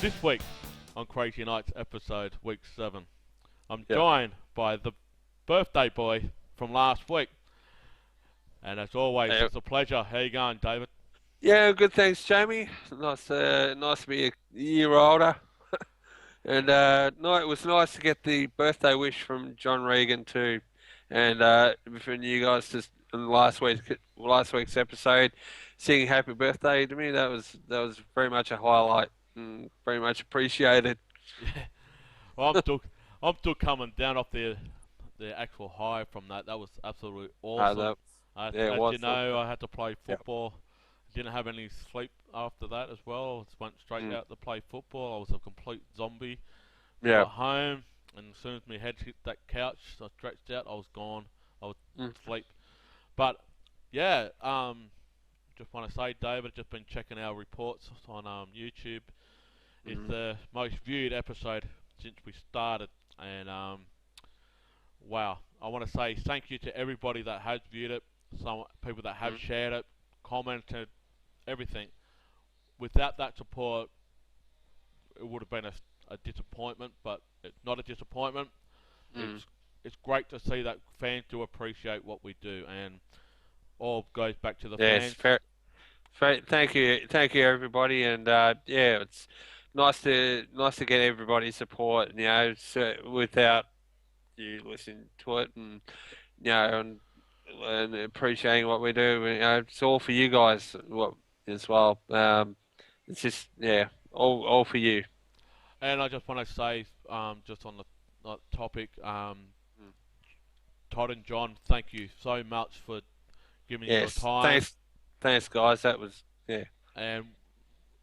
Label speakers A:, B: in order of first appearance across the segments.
A: This week on Krazy Knights episode week 7, I'm
B: Yep.
A: joined by the birthday boy from last week. And as always,
B: Uh,
A: it's a pleasure. How you going, David?
B: yeah, good. Thanks, Jamie. Nice to be a year older. And no, it was nice to get the birthday wish from John Regan too, and from you guys just in last week's episode, singing happy birthday to me. That was very much a highlight and very much appreciated.
A: Yeah. Well, I'm still coming down off the actual high from that. That was absolutely awesome.
B: That yeah, it
A: As
B: was.
A: you know, I had to play
B: Yep.
A: football. Didn't have any sleep after that as well. I just went straight
B: Mm,
A: out to play football. I was a complete zombie.
B: yeah.
A: Got home, and as soon as my head hit that couch, I stretched out. I was gone. I was
B: Mm,
A: asleep. But yeah, just want to say, David, just been checking our reports on YouTube. It's
B: mm,
A: the most viewed episode since we started, and wow, I want to say thank you to everybody that has viewed it. Some people that have
B: mm.
A: shared it, commented, everything. Without that support, it would have been a disappointment. But it's not a disappointment.
B: Mm.
A: It's great to see that fans do appreciate what we do, and all goes back to the
B: Yes,
A: fans.
B: fair. Thank you, everybody, and yeah, it's nice to get everybody's support. So without you listening to it, and and appreciating what we do, it's all for you guys. What as well. It's just all for you.
A: And I just want to say, just on the topic,
B: Mm.
A: Todd and John, thank you so much for giving your
B: Yes,
A: time.
B: thanks, guys. That was yeah.
A: And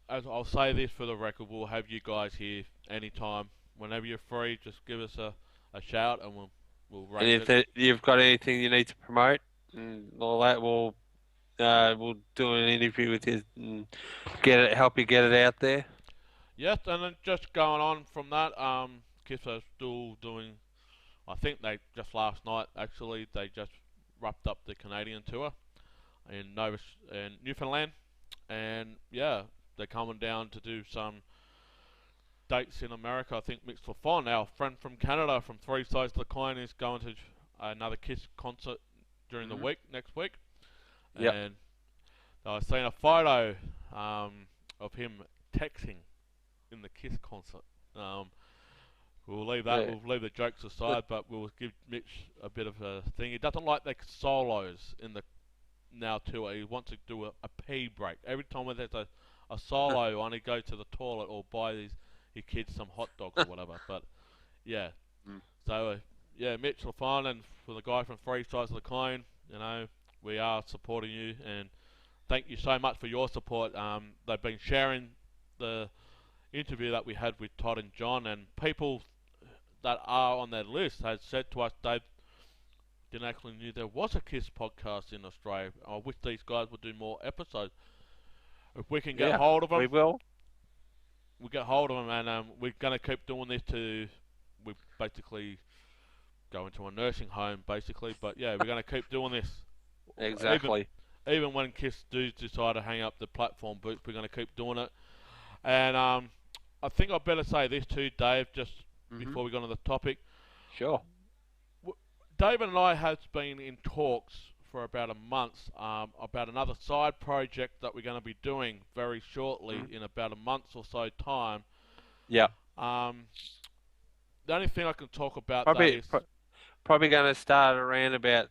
A: as I'll say this for the record, we'll have you guys here anytime, whenever you're free. Just give us a shout, and we'll
B: And
A: arrange
B: if
A: it.
B: you've got anything you need to promote and all that, we'll do an interview with you and help you get it out there.
A: Yes, and then just going on from that, Kiss are still doing. I think they just last night actually they just wrapped up the Canadian tour in Newfoundland, and yeah, they're coming down to do some dates in America. I think Mix for Fun, our friend from Canada from Three Sides to the Coin, is going to another Kiss concert during the
B: Hmm.
A: week next week,
B: Yep.
A: and I was seeing a photo of him texting in the Kiss concert. Um, we'll leave that.
B: Yeah.
A: We'll leave the jokes aside, but we'll give Mitch a bit of a thing. He doesn't like the solos in the now tour. He wants to do a pee break every time there's a solo on. He go to the toilet or buy his kids some hot dogs or whatever. But yeah,
B: Mm.
A: so yeah, Mitch LaFon and for the guy from Three Sides of the Coin, we are supporting you and thank you so much for your support. They've been sharing the interview that we had with Todd and John, and people that are on that list has said to us, Dave, didn't actually knew there was a Kiss podcast in Australia. I wish these guys would do more episodes. If we can get
B: Yeah,
A: hold of
B: we
A: them,
B: will.
A: we get hold of them, and we're going to keep doing this to we basically go into a nursing home, basically. But yeah, we're going to keep doing this, even
B: Exactly.
A: even when Kiss do decide to hang up the platform boots, we're going to keep doing it. And I think I better say this too, Dave, just
B: Hmm.
A: before we go on to the topic.
B: Sure.
A: David and I have been in talks for about a month about another side project that we're going to be doing very shortly
B: Mm.
A: in about a month or so time.
B: Yeah.
A: Um, the only thing I can talk about that
B: Probably
A: is
B: pro- probably going to start around about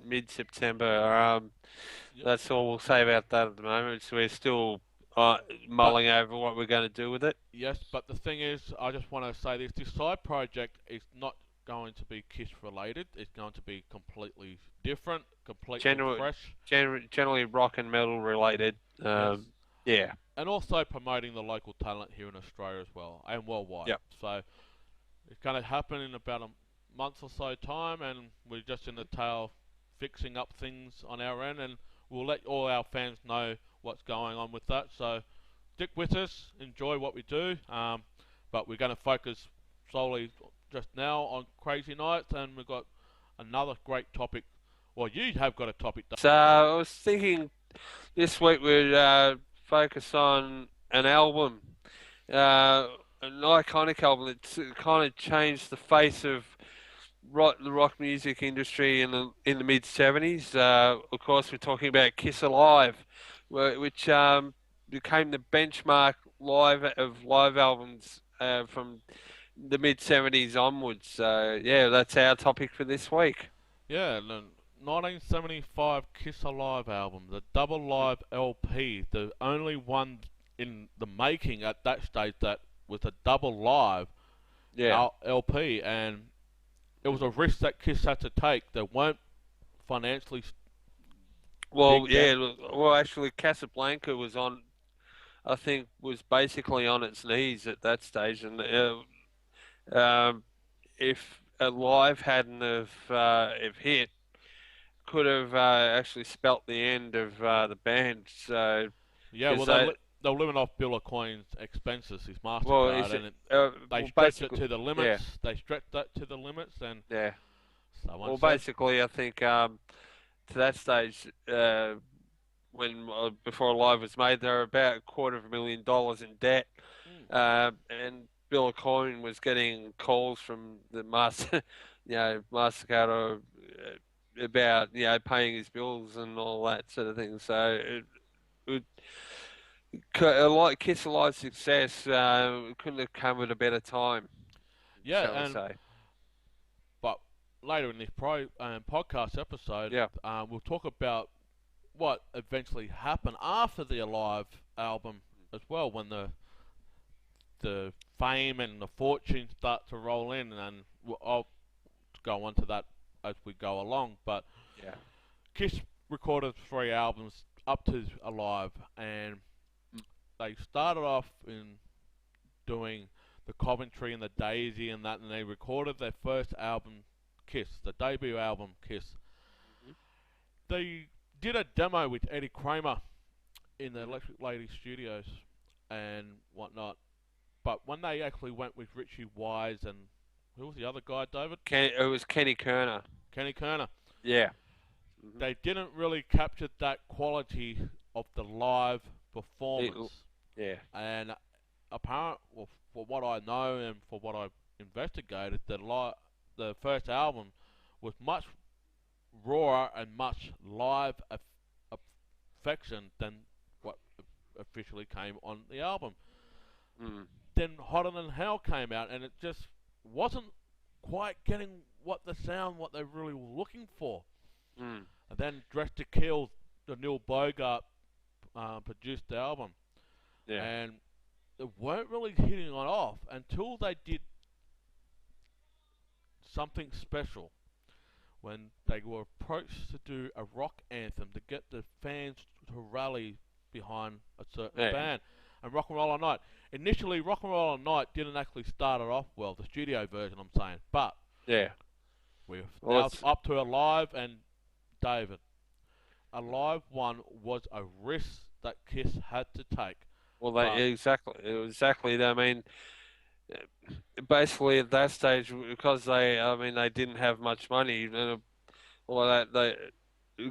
B: mid-September.
A: y-
B: That's all we'll say about that at the moment. So we're still
A: but
B: mulling over what we're going to do with it.
A: yes, but the thing is, I just want to say this side project is not going to be Kiss related. It's going to be completely different, completely
B: General,
A: fresh.
B: Generally rock and metal related.
A: Yes.
B: Yeah.
A: And also promoting the local talent here in Australia as well and worldwide.
B: Yep.
A: So it's going to happen in about a month or so time, and we're just in the tail fixing up things on our end, and we'll let all our fans know what's going on with that. So stick with us, enjoy what we do, but we're going to focus solely just now on Krazy Nights, and we've got another great topic. Well, you have got a topic.
B: So I was thinking this week we'd focus on an album an iconic album that kind of changed the face of the rock music industry in the mid 70s. Of course, we're talking about Kiss Alive, which became the benchmark live albums from the mid 70s onwards. So yeah, that's our topic for this week.
A: Yeah, the 1975 Kiss Alive album, the double live LP, the only one in the making at that stage that was a double live
B: Yeah.
A: LP, and it was a risk that Kiss had to take. They weren't financially
B: Well,
A: big then.
B: yeah. Well, actually, Casablanca was on. I think was basically on its knees at that stage, and if Alive hadn't have hit, could have actually spelt the end of the band. So
A: Yeah, well,
B: because they,
A: they were living off Bill O'Coin's expenses, his
B: well,
A: Mastercard,
B: is
A: and
B: it,
A: they
B: well,
A: stretched it
B: basically,
A: to the
B: yeah,
A: limits. They stretched that to the limits, and
B: yeah.
A: someone
B: Well,
A: said,
B: basically, I think to that stage, when before Alive was made, they were about $250,000 in debt,
A: mm,
B: and Bill O'Coin was getting calls from the Mastercard about paying his bills and all that sort of thing. So it a lot Kiss Alive success couldn't have come at a better time,
A: yeah,
B: shall we
A: and
B: say?
A: but later in this podcast episode,
B: Yeah.
A: we'll talk about what eventually happened after the Alive album as well, when the fame and the fortune start to roll in, and I'll go on to that as we go along. But
B: Yeah.
A: Kiss recorded 3 albums up to Alive, and they started off in doing the Coventry and the Daisy and that, and they recorded their first album, Kiss, the debut album, Kiss.
B: Mhm.
A: They did a demo with Eddie Kramer in the
B: Mhm.
A: Electric Lady Studios and whatnot. But when they actually went with Richie Wise and who was the other guy, David?
B: It was Kenny Kerner.
A: Kenny Kerner.
B: Yeah. Mhm.
A: They didn't really capture that quality of the live
B: It,
A: performance.
B: yeah.
A: And apparent, well, for what I know and for what I've investigated, the first album was much rawer and much live affection than what officially came on the album.
B: Mm.
A: Then Hotter Than Hell came out, and it just wasn't quite getting what they really were looking for.
B: Mm.
A: And then Dressed to Kill, the Neil Bogart produced the album,
B: Yeah.
A: and they weren't really hitting it off until they did something special when they were approached to do a rock anthem to get the fans to rally behind a certain
B: Yeah.
A: band. And Rock and Roll All Night. Initially, Rock and Roll All Night didn't actually start it off well, the studio version, I'm saying. But
B: Yeah.
A: we're
B: Well,
A: now
B: it's
A: up to Alive and David. Alive 1 was a risk that Kiss had to take.
B: well,
A: But
B: they exactly. I mean, basically at that stage, because I mean, they didn't have much money, or that they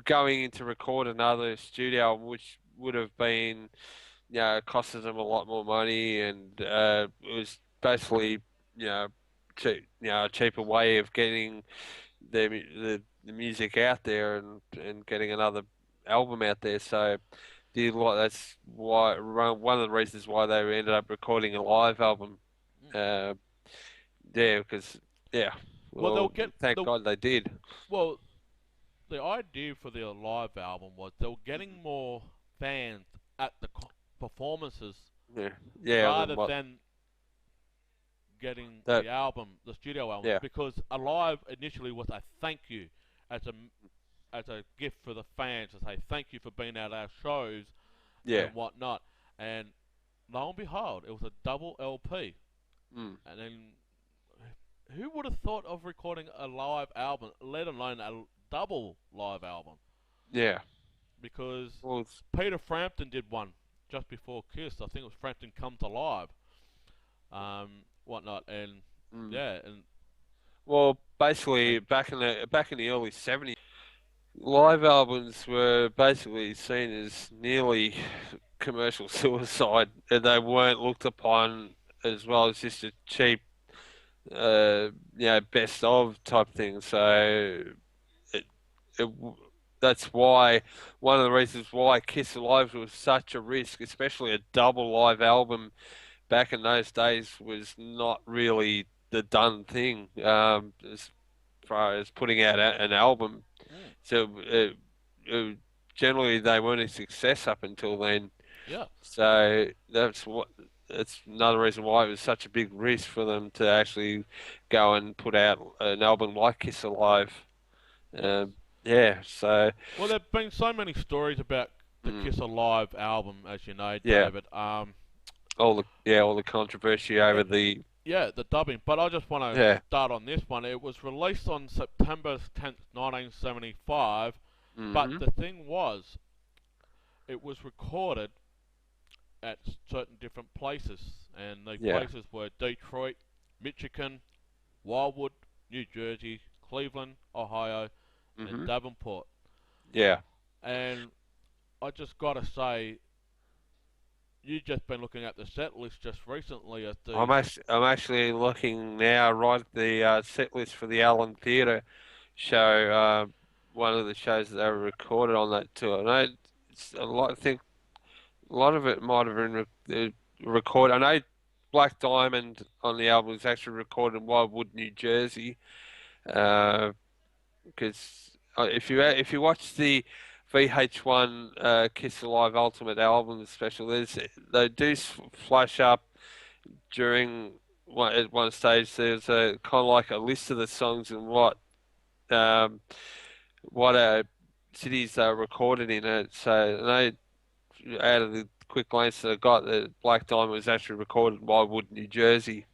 B: going into record another studio album, which would have been, costed them a lot more money, and it was basically, cheap, a cheaper way of getting the music out there and getting another album out there. So that's why one of the reasons why they ended up recording a live album. Uh, yeah, because yeah,
A: well, they'll
B: well,
A: get
B: thank
A: the
B: God they did.
A: well. The idea for the Alive album was they were getting more fans at the performances
B: Yeah, yeah,
A: rather
B: then what
A: than getting
B: that?
A: the album, the studio albums,
B: Yeah,
A: because Alive initially was a thank you as a gift for the fans to say thank you for being at our shows
B: yeah,
A: and whatnot. And lo and behold, it was a double LP.
B: mm,
A: And then who would have thought of recording a live album, let alone a double live album?
B: yeah.
A: Because
B: Well,
A: Peter Frampton did one just before Kiss. I think it was Frampton Come to Live, whatnot, and
B: mm.
A: yeah, and
B: Well,
A: and
B: basically back in the early '70s, live albums were basically seen as nearly commercial suicide, and they weren't looked upon as well as just a cheap, best of type thing. So it, it that's why one of the reasons why Kiss Alive was such a risk, especially a double live album back in those days, was not really the done thing, as far as putting out an album.
A: Mm,
B: So generally they weren't a success up until then.
A: yeah.
B: So that's another reason why it was such a big risk for them to actually go and put out an album like Kiss Alive.
A: Yes.
B: Um, yeah, so
A: Well, there've been so many stories about the
B: mm,
A: Kiss Alive album, as you know,
B: yeah,
A: David.
B: all the controversy over
A: It,
B: the
A: yeah, the dubbing. But I just want to
B: yeah.
A: start on this one. It was released on September 10th, 1975. But
B: Hmm.
A: the thing was, it was recorded at certain different places, and the
B: Yeah.
A: places were Detroit, Michigan, Wildwood, New Jersey, Cleveland, Ohio, and
B: Hmm.
A: Davenport.
B: Yeah.
A: And I just gotta say, you just been looking at the set list just recently at the.
B: I'm actually looking now right at the set list for the Allen Theatre show. One of the shows that they were recorded on that tour. And it's a lot. I think a lot of it might have been recorded. I know Black Diamond on the album was actually recorded in Wildwood, New Jersey. Because if you watch the VH1 Kiss Alive Ultimate Album special, they do flash up during at one stage. There's a kind of like a list of the songs and um, what cities they were recorded in it. So I know out of the quick glance that I got, that Black Diamond was actually recorded in Wildwood, New Jersey.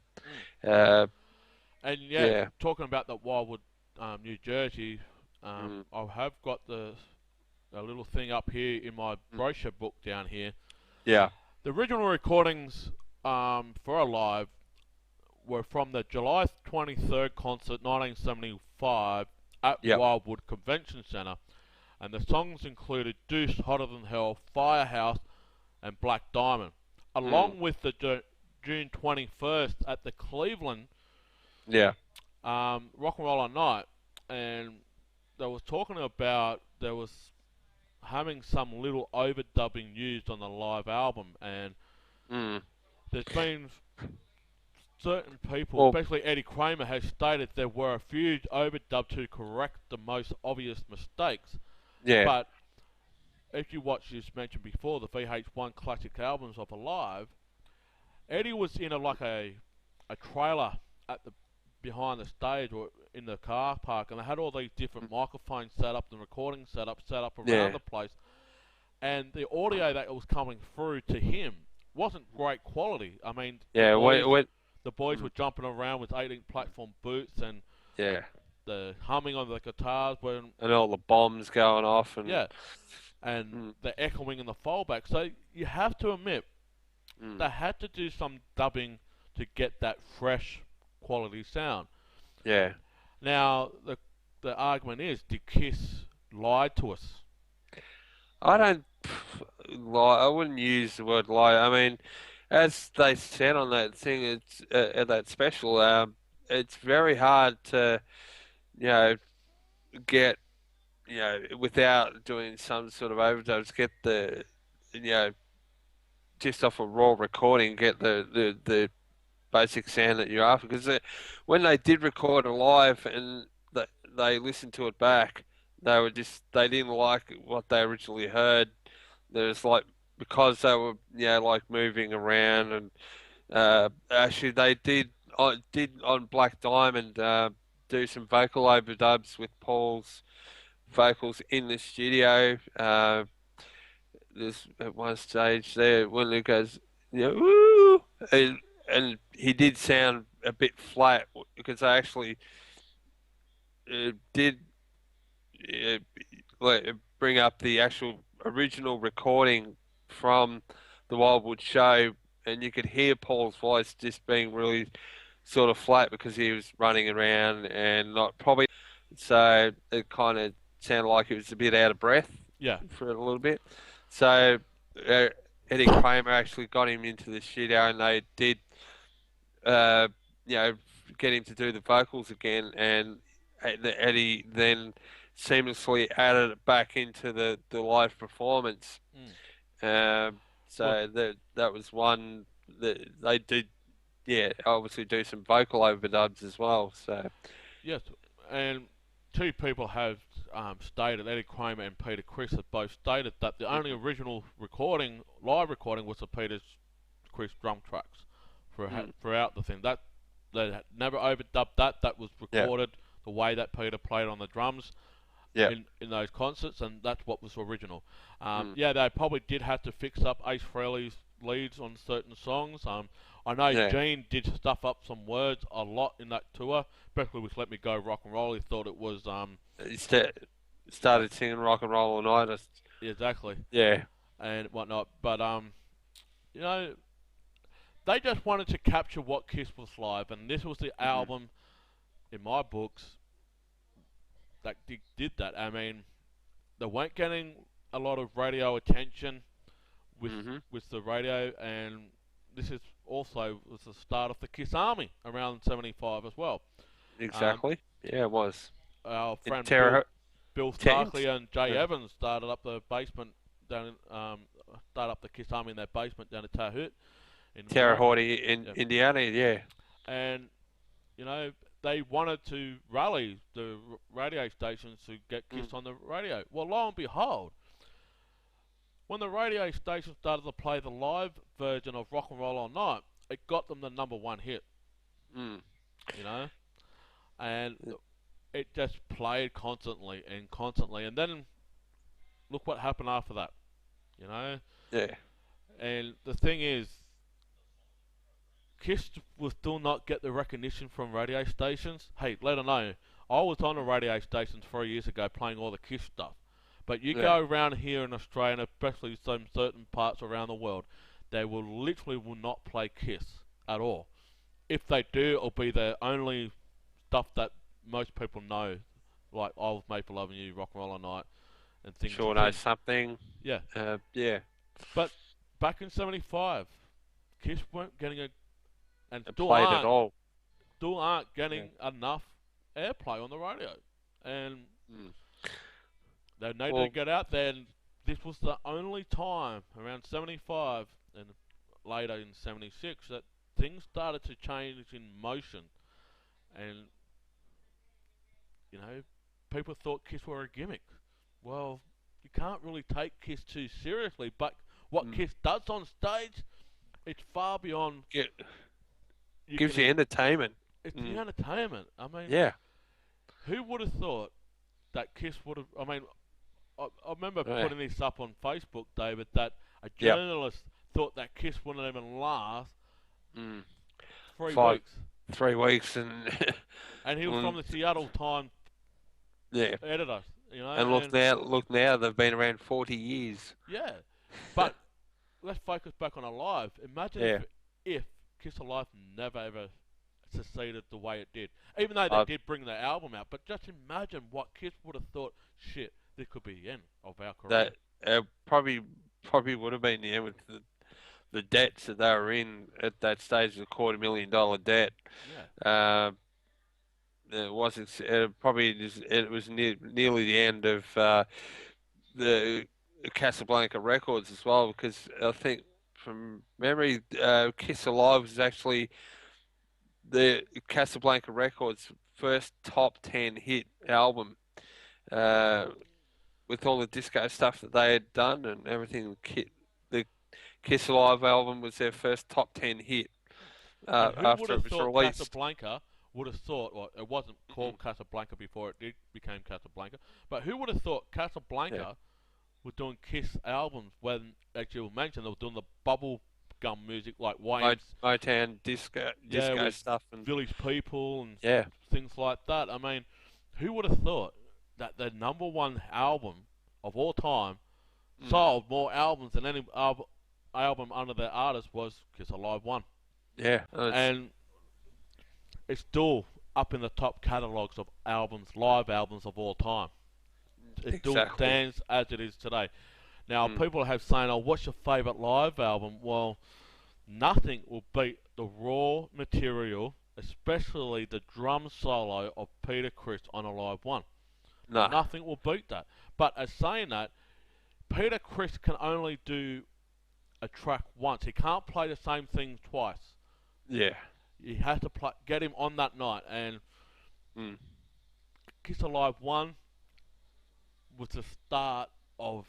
A: Mm.
B: Uh,
A: And yeah,
B: yeah.
A: talking about the Wildwood, New Jersey,
B: Mm,
A: I have got a little thing up here in my
B: mm,
A: brochure book down here.
B: yeah.
A: The original recordings for Alive were from the July 23rd concert 1975 at
B: Yep.
A: Wildwood Convention Center, and the songs included Deuce, Hotter Than Hell, Firehouse, and Black Diamond,
B: Mm,
A: along with the June 21st at the Cleveland
B: yeah.
A: Rock and Roll Night, and they was talking about there was having some little overdubbing used on the live album, and
B: Mm.
A: there's been certain people,
B: Well,
A: especially Eddie Kramer, has stated there were a few overdubs to correct the most obvious mistakes.
B: yeah.
A: But if you watch this mentioned before, the VH1 classic albums of Alive, Eddie was in a trailer at the behind the stage or in the car park, and they had all these different microphones set up and recording set up around
B: Yeah.
A: the place, and the audio that was coming through to him wasn't great quality. I mean,
B: Yeah.
A: the boys
B: Mm,
A: were jumping around with 18 platform boots, and
B: yeah.
A: the humming on the guitars were,
B: And all the bombs going off and
A: yeah, and
B: mm,
A: the echoing and the fallback. So you have to admit
B: mm,
A: they had to do some dubbing to get that fresh quality sound.
B: yeah.
A: Now the argument is, did Kiss lie to us?
B: I don't lie. I wouldn't use the word lie. I mean, as they said on that thing, it's at that special. It's very hard to you know get without doing some sort of overdubs, get the you know just off a raw recording, get the basic sound that you're after. Because when they did record it live and they listened to it back, they didn't like what they originally heard. There's like because they were like moving around and actually they did on Black Diamond do some vocal overdubs with Paul's vocals in the studio. There's at one stage there when it goes, woo, and he did sound a bit flat because I actually did uh, bring up the actual original recording from the Wildwood show, and you could hear Paul's voice just being really sort of flat because he was running around and not probably, so it kind of sounded like it was a bit out of breath
A: Yeah.
B: for a little bit. So uh, Eddie Kramer actually got him into the studio, and they did, uh, you know, get him to do the vocals again, and Eddie then seamlessly added it back into the live performance.
A: Mm. Well,
B: So that was one that they did, yeah, obviously do some vocal overdubs as well. So
A: yes, and two people have stated, Eddie Kramer and Peter Criss have both stated that the only
B: mhm,
A: original recording, live recording, was the Peter Criss drum tracks
B: mm,
A: throughout the thing. That they had never overdubbed that. That was
B: yeah,
A: recorded the way that Peter played on the drums
B: yeah,
A: in those concerts, and that's what was original.
B: mm,
A: Yeah, they probably did have to fix up Ace Frehley's leads on certain songs. I know
B: yeah.
A: Gene did stuff up some words a lot in that tour, especially with "Let Me Go Rock and Roll." He thought it was
B: He
A: uh,
B: started singing rock and roll all night.
A: exactly
B: Yeah.
A: and whatnot, but you know, they just wanted to capture what Kiss was live, and this was the
B: Mhm.
A: album in my books that did that. I mean, they weren't getting a lot of radio attention with
B: Mhm.
A: with the radio, and this is also was the start of the Kiss Army around '75 as well. Um,
B: Exactly. Yeah, it was.
A: our
B: In
A: friend
B: Terre
A: Bill
B: Tent.
A: Starkley and Jay
B: Uh,
A: Evans started up the basement down in, started up the Kiss Army in their basement down in Tahoot in
B: Terre
A: America.
B: Haute in
A: Yeah.
B: Indiana. Yeah.
A: And you know they wanted to rally the radio stations to get
B: Mm.
A: Kiss on the radio. Well, lo and behold, when the radio station started to play the live version of Rock and Roll All Night, it got them the number one hit,
B: Mm.
A: you know, and it just played constantly and constantly, and then look what happened after that, you know.
B: Yeah.
A: And the thing is, Kiss will still not get the recognition from radio stations. Hey, let her know. I was on a radio station 3 years ago playing all the Kiss stuff. But you
B: Yeah.
A: go around here in Australia, and especially some certain parts around the world, they will not play Kiss at all. If they do, it'll be the only stuff that most people know, like I Was Made for Loving You, Rock and Roll All Night, and things
B: Sure
A: and
B: knows
A: things.
B: something.
A: Yeah.
B: Yeah.
A: But back in '75, Kiss weren't getting a, and
B: It played it all.
A: still aren't
B: Yeah.
A: getting enough airplay on the radio, and
B: Mm.
A: they needed to
B: Well.
A: get out there. And this was the only time around '75 and later in '76 that things started to change in motion, and you know, people thought Kiss were a gimmick. Well, you can't really take Kiss too seriously, but what
B: Mm.
A: Kiss does on stage, it's far beyond
B: Gi-
A: you
B: Gives
A: can.
B: you entertainment.
A: It's the
B: Mm.
A: entertainment. I mean,
B: Yeah.
A: who would have thought that Kiss would have? I mean, I remember
B: Yeah.
A: putting this up on Facebook, David, that a
B: Yep.
A: journalist thought that Kiss wouldn't even last
B: Mm.
A: three
B: Five,
A: weeks,
B: 3 weeks, and
A: and he was from
B: mm,
A: the Seattle Times
B: yeah.
A: editor, you know,
B: And
A: and
B: look now, they've been around 40 years.
A: yeah. But let's focus back on Alive. Imagine
B: Yeah.
A: if Kiss Alive never ever succeeded the way it did, even though they
B: I
A: did bring their album out. But just imagine what Kiss would have thought. Shit, this could be the end of our career.
B: that probably would have been, yeah, with the debts that they were in at that stage, the $250,000 debt.
A: Yeah.
B: Uh, it wasn't probably just, it was nearly the end of the Casablanca records as well, because I think from memory, Kiss Alive was actually the Casablanca Records' first top 10 hit album. Uh, with all the disco stuff that they had done and everything, the Kiss Alive album was their first top 10 hit
A: And who would
B: after
A: have
B: it was
A: thought
B: released.
A: Casablanca would have thought, well, it wasn't
B: Mhm.
A: called Casablanca before it did became Casablanca, but who would have thought
B: Yeah.
A: Casablanca was doing Kiss albums when, as you mentioned, they were doing the bubble gum music like Wayne's,
B: Motown disco
A: with
B: stuff, and
A: Village People and
B: yeah,
A: things like that. I mean, who would have thought that the number one album of all time
B: mm,
A: sold more albums than any album under their artist was Kiss Alive 1?
B: yeah,
A: And it's still up in the top catalogues of albums, live albums of all time. It still
B: exactly.
A: stands as it is today. Now,
B: Mm.
A: people have saying, "Oh, what's your favourite live album?" Well, nothing will beat the raw material, especially the drum solo of Peter Criss on a live one.
B: No.
A: Nothing will beat that. But as saying that, Peter Criss can only do a track once. He can't play the same thing twice.
B: Yeah.
A: You have to get him on that night. And
B: Mm.
A: Kiss Alive 1 was the start of.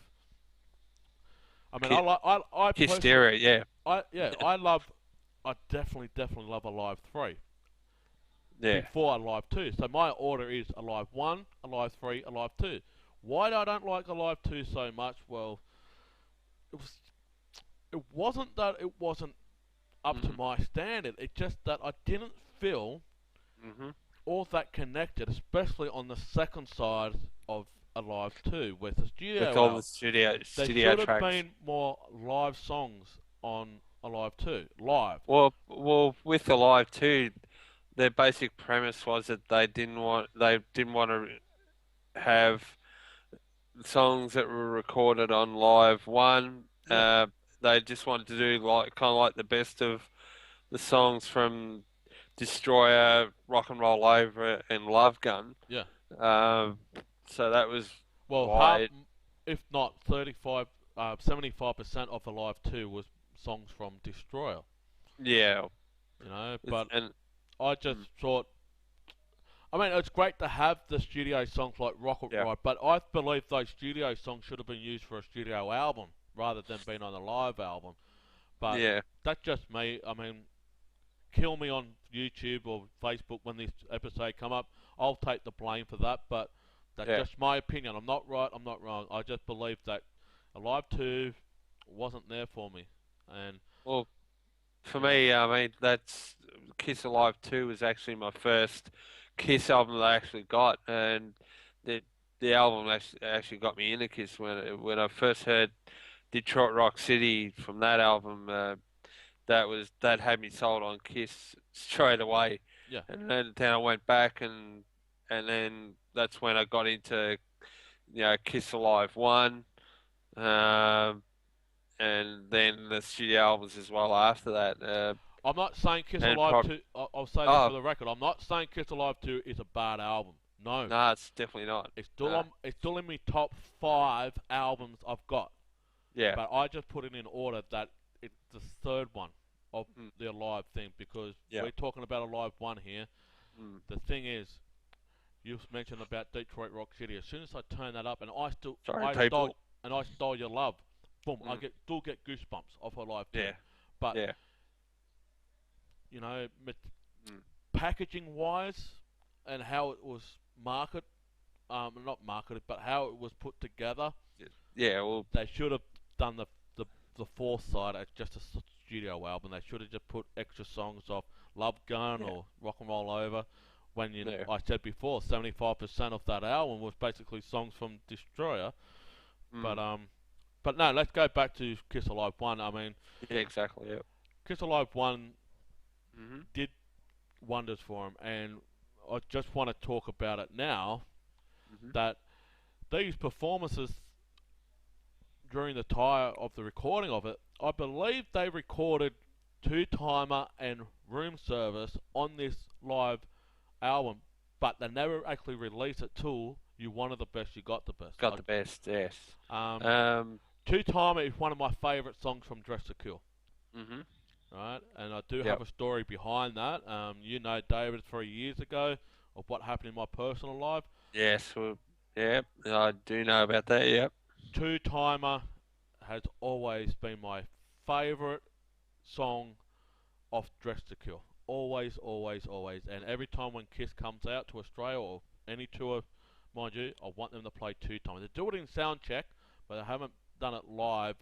A: I mean,
B: Ki-
A: I personally,
B: Hysteria. Yeah.
A: I definitely love Alive 3
B: Yeah.
A: before Alive 2. So my order is Alive 1, Alive 3, Alive 2. Why I don't like Alive 2 so much? Well, it was it wasn't that it wasn't up to
B: Mhm.
A: my standard. It's just that I didn't feel
B: Mhm.
A: all that connected, especially on the second side of Alive 2 with the
B: With
A: studio
B: all the
A: album. There
B: studio
A: should have
B: tracks.
A: been more live songs on Alive 2. Live.
B: Well, with the live too, their basic premise was that they didn't want to have songs that were recorded on live one.
A: Yeah,
B: They just wanted to do like kind of like the best of the songs from Destroyer, Rock and Roll Over, and Love Gun.
A: yeah.
B: Um, so that was
A: Well,
B: why.
A: if not 35, 75% of Alive 2 was songs from Destroyer.
B: Yeah,
A: But
B: and
A: I just
B: mm,
A: thought, I mean, it's great to have the studio songs like Rocket
B: yeah,
A: Ride, but I believe those studio songs should have been used for a studio album rather than being on a live album. But
B: yeah,
A: that's just me. I mean, kill me on YouTube or Facebook when this episode come up. I'll take the blame for that, but that's
B: yeah.
A: just my opinion. I'm not right. I'm not wrong. I just believe that Alive 2 wasn't there for me, and
B: Well, for
A: you know,
B: me, I mean, that's Kiss Alive 2 was actually my first Kiss album that I actually got, and the the album actually got me into Kiss when I first heard Detroit Rock City from that album. That had me sold on Kiss straight away,
A: yeah.
B: and then I went back and then that's when I got into Kiss Alive 1, um, and then the studio albums as well after that,
A: I'm not saying Kiss
B: and
A: Alive
B: prob
A: 2. I'll say this for
B: oh
A: the record. I'm not saying Kiss Alive 2 is a bad album. No,
B: no, it's definitely not.
A: it's still
B: No,
A: on. It's still in my top 5 albums I've got.
B: yeah,
A: But I just put it in order that it's the third one of
B: mm,
A: the Alive thing because
B: yeah,
A: we're talking about Alive 1 here.
B: mm.
A: The thing is, you mentioned about Detroit Rock City. As soon as I turn that up, and
B: Sorry, people.
A: I stole your love, boom, I
B: Mm,
A: still get goosebumps off Alive 2.
B: yeah,
A: But
B: yeah,
A: you know,
B: mm,
A: packaging wise, and how it was marketed, not marketed, but how it was put together,
B: yeah. Yeah, well,
A: they should have done the the fourth side as just a studio album. They should have just put extra songs off Love Gun
B: yeah,
A: or Rock and Roll Over. When
B: yeah,
A: I said before, 75% of that album was basically songs from Destroyer. But
B: mm,
A: but no, let's go back to Kiss Alive 1. I mean,
B: yeah, exactly, yeah.
A: Kiss Alive 1
B: Mhm,
A: did wonders for him, and I just want to talk about it now.
B: mhm.
A: That these performances during the time of the recording of it, I believe they recorded Two Timer and Room Service on this live album, but they never actually released it till You Wanted the Best, You Got the Best.
B: Got the best, yes.
A: Um,
B: Um,
A: Two Timer is one of my favourite songs from Dress to Kill,
B: mhm,
A: right? And I do have
B: yep,
A: a story behind that. You know, David, 3 years ago, of what happened in my personal life.
B: yes, well, yep, I do know about that, yep.
A: Two Timer has always been my favourite song off Dress to Kill. Always, always, always. And every time when Kiss comes out to Australia or any tour, mind you, I want them to play Two Timer. They do it in sound check, but they haven't done it live.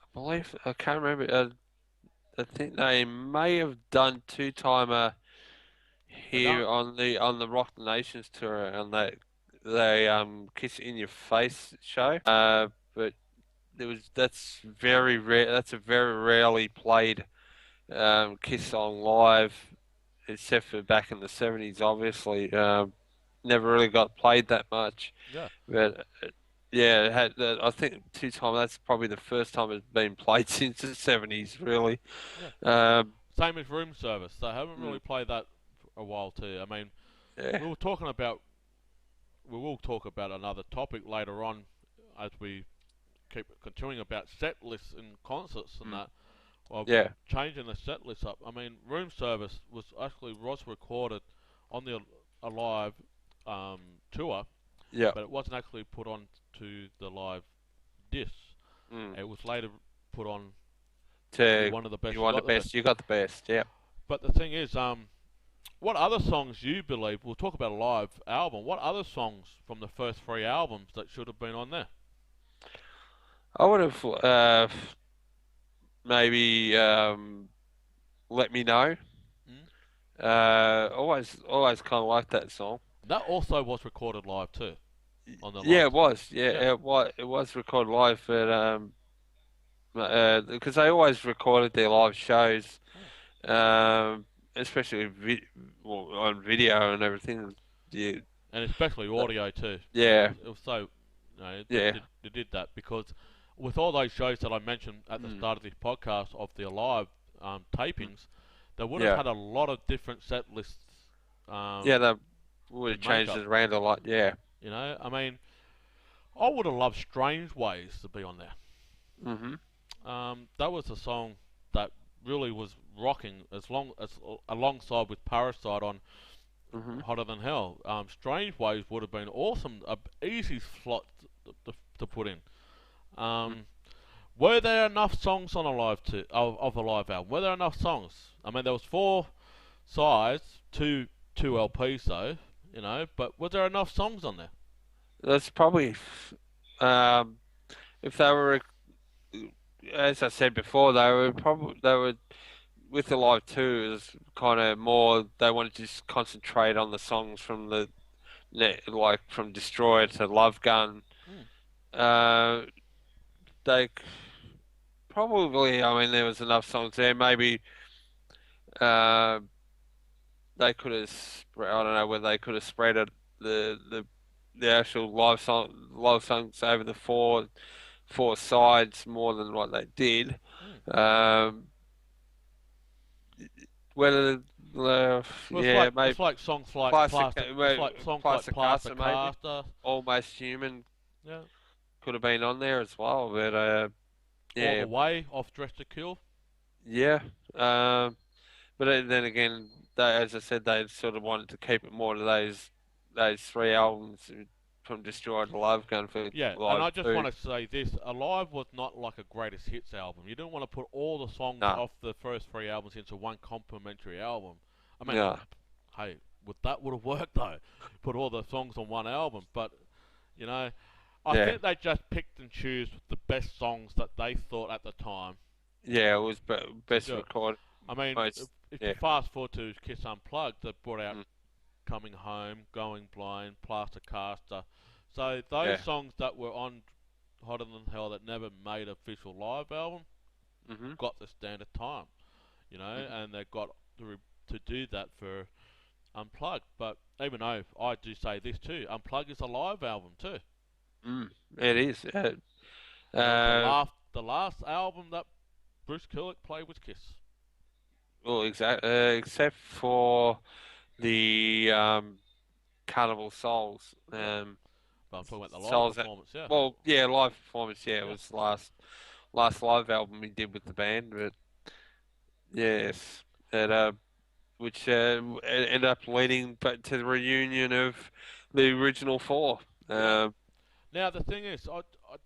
B: I believe, I can't remember, I think they may have done two-timer
A: They don't.
B: here on the Rock the Nations tour on that they Kiss in Your Face show. But there was that's very rare. That's a very rarely played Kiss song live, except for back in the '70s. Obviously, never really got played that much.
A: Yeah.
B: But Yeah, it had. I think two times. That's probably the first time it's been played since the '70s. Really.
A: Yeah.
B: Um,
A: Same as room service. They haven't
B: mm,
A: really played that for a while too. I mean,
B: yeah.
A: we were talking about. We will talk about another topic later on as we keep continuing about set lists in concerts and
B: Mm,
A: that. Of
B: yeah.
A: changing the set list up. I mean, room service was recorded on the Alive tour,
B: Yeah.
A: but it wasn't actually put on to the live disc.
B: Mm.
A: It was later put on. You
B: To
A: wanted the best,
B: you
A: you
B: want the
A: got the best.
B: best. You got the best. Yeah.
A: But the thing is, what other songs you believe? We'll talk about a live album. What other songs from the first three albums that should have been on there?
B: I would have maybe let me know.
A: Mm?
B: Always kind of liked that song.
A: That also was recorded live too on the
B: Yeah,
A: live.
B: it was.
A: Yeah,
B: Yeah, it was recorded live, but because they always recorded their live shows,
A: yeah.
B: um, especially well, on video and everything. Yeah,
A: And especially audio too.
B: yeah,
A: It was so,
B: yeah,
A: they did that because with all those shows that I mentioned at the
B: mm,
A: start of this podcast of the live
B: mm,
A: tapings, they would have
B: yeah,
A: had a lot of different set lists
B: yeah.
A: um,
B: They would
A: to
B: have
A: make
B: changed
A: up.
B: it around a lot. Yeah.
A: I mean, I would have loved "Strange Ways" to be on there.
B: Mhm.
A: That was a song that really was rocking as alongside with Parasite on
B: Mhm.
A: Hotter Than Hell. Strange Ways would have been awesome, a easy slot to put in.
B: Mm.
A: Um, were there enough songs on a of a live album? Were there enough songs? I mean, there was four sides, two LPs though, But was there enough songs on there?
B: That's probably um, if they were, as I said before, they were with the live two. It was kind of more they wanted to just concentrate on the songs from like from Destroyer to Love Gun.
A: Hmm.
B: Uh, they probably, I mean, there was enough songs there. Maybe uh, they could have. I don't know whether they could have spread it the actual live songs over the four sides more than what they did.
A: Hmm.
B: Um, whether
A: Well,
B: yeah, maybe
A: it's like songs like
B: plastic,
A: Plaster. It's like songs like
B: plastic
A: Plaster
B: Casa maybe
A: Caster.
B: almost human
A: Yeah.
B: could have been on there as well, but
A: All the
B: yeah,
A: way off Dress to Kill.
B: yeah. Um, but then again, as I said, they sort of wanted to keep it more to those three albums from Destroy to Love Gun for
A: Yeah, and
B: live
A: I just
B: two.
A: want to say this: Alive was not like a greatest hits album. You didn't want to put all the songs
B: No,
A: off the first three albums into one complimentary album. I mean,
B: no,
A: hey, would have worked though? Put all the songs on one album, but you know, I
B: yeah,
A: think they just picked and chose the best songs that they thought at the time
B: yeah. It was
A: to
B: best
A: do it.
B: recorded.
A: I mean,
B: Most,
A: if you
B: yeah,
A: fast forward to Kiss Unplugged, they brought out
B: mm,
A: Coming Home, Going Blind, Plaster Caster. So those
B: yeah,
A: songs that were on Hotter Than Hell that never made an official live album
B: mhm,
A: got the standard time,
B: mhm,
A: and they got to do that for Unplugged. But even though I do say this too, Unplugged is a live album too.
B: it is.
A: And it was
B: Uh,
A: the last album that Bruce Kulick played with Kiss.
B: well, except for the Carnival Souls.
A: Yeah, but I'm talking about the live
B: Souls.
A: performance. Yeah,
B: Well, yeah, live performance. Yeah, it
A: yeah,
B: was the last live album he did with the band. But yes, it which ended up leading back to the reunion of the original four.
A: yeah.
B: Um,
A: Now the thing is, I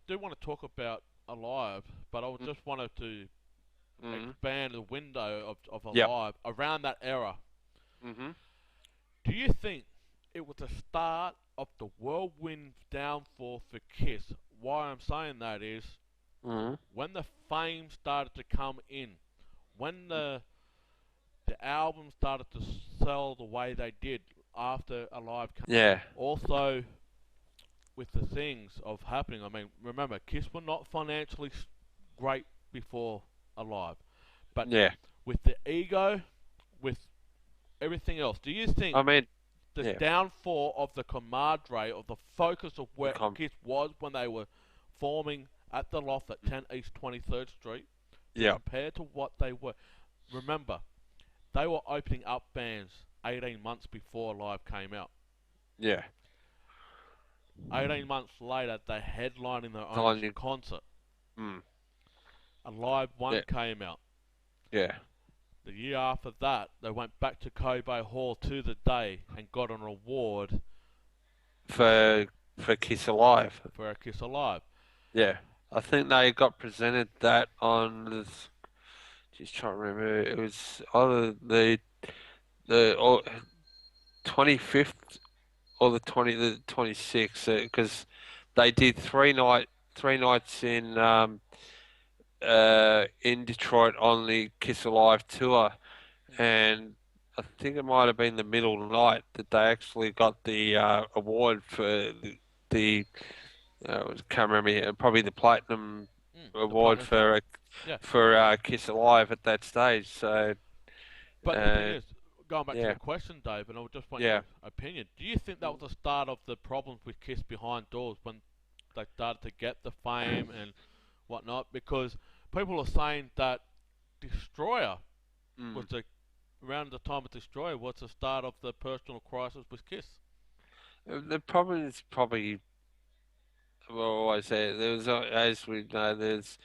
A: do want to talk about Alive, but I
B: mm,
A: just wanted to
B: mm,
A: expand the window of
B: yep.
A: Alive around that era.
B: Hmm.
A: Do you think it was the start of the whirlwind downfall for Kiss? Why I'm saying that is
B: Hmm.
A: when the fame started to come in, when the album started to sell the way they did after Alive came.
B: Yeah.
A: Also, with the things of happening, I mean, remember, Kiss were not financially great before Alive, but
B: Yeah.
A: with the ego, with everything else, do you think
B: I mean,
A: the
B: Yeah.
A: downfall of the comradre, of the focus of
B: The
A: where
B: com-
A: Kiss was when they were forming at the loft at
B: mm,
A: 10 East 23rd Street, to
B: yeah.
A: compare to what they were. Remember, they were opening up bands 18 months before Live came out.
B: Yeah.
A: 18 months later, they're headlining their own
B: Telling you.
A: concert.
B: Mm,
A: A Live
B: yeah.
A: 1 came out.
B: Yeah.
A: The year after that, they went back to Kobe Hall to the day and got an award
B: For Kiss Alive.
A: for a Kiss Alive.
B: Yeah. I think they got presented that on the. Just trying to remember. It was either the 25th or the 26th because they did 3 nights in Detroit on the Kiss Alive tour, and I think it might have been the middle night that they actually got the award for the can't remember, probably the platinum
A: The
B: award
A: Platinum Star.
B: for
A: Yeah.
B: Kiss Alive at that stage. So
A: But the thing
B: uh,
A: is, going back to
B: yeah,
A: the question, Dave, and I just want
B: yeah.
A: your opinion. Do you think that was the start of the problems with Kiss behind doors when they started to get the fame and whatnot? Because people are saying that Destroyer was
B: Mm.
A: around the time of Destroyer was the start of the personal crisis with Kiss.
B: The problem is probably, well, always there's as we know there's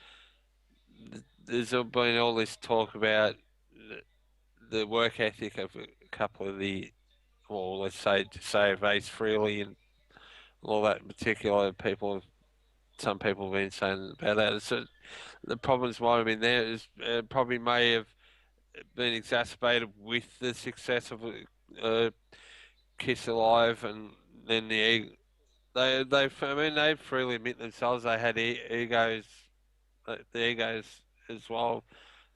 B: been all this talk about the work ethic of a couple of the, well, let's say of Ace Frehley and all that in particular. Some people have been saying about that. So the problems might have been there. Is probably may have been exacerbated with the success of Kiss Alive, and then I mean they freely admit themselves they had egos, the egos as well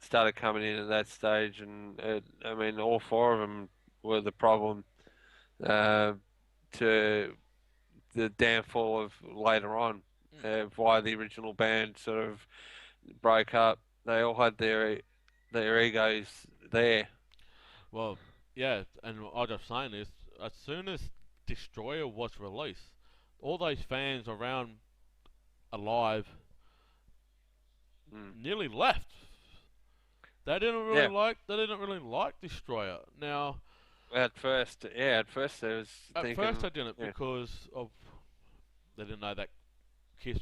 B: started coming in at that stage, and I mean all four of them were the problem uh, to the downfall of later on,
A: Mm.
B: why the original band sort of broke up. They all had their egos there.
A: Well, yeah, and I was just saying this, as soon as Destroyer was released, all those fans around Alive
B: Mm.
A: nearly left.
B: Yeah,
A: They didn't really like Destroyer. Now,
B: at first I was
A: at first
B: thinking,
A: they didn't
B: yeah,
A: because of they didn't know that Kiss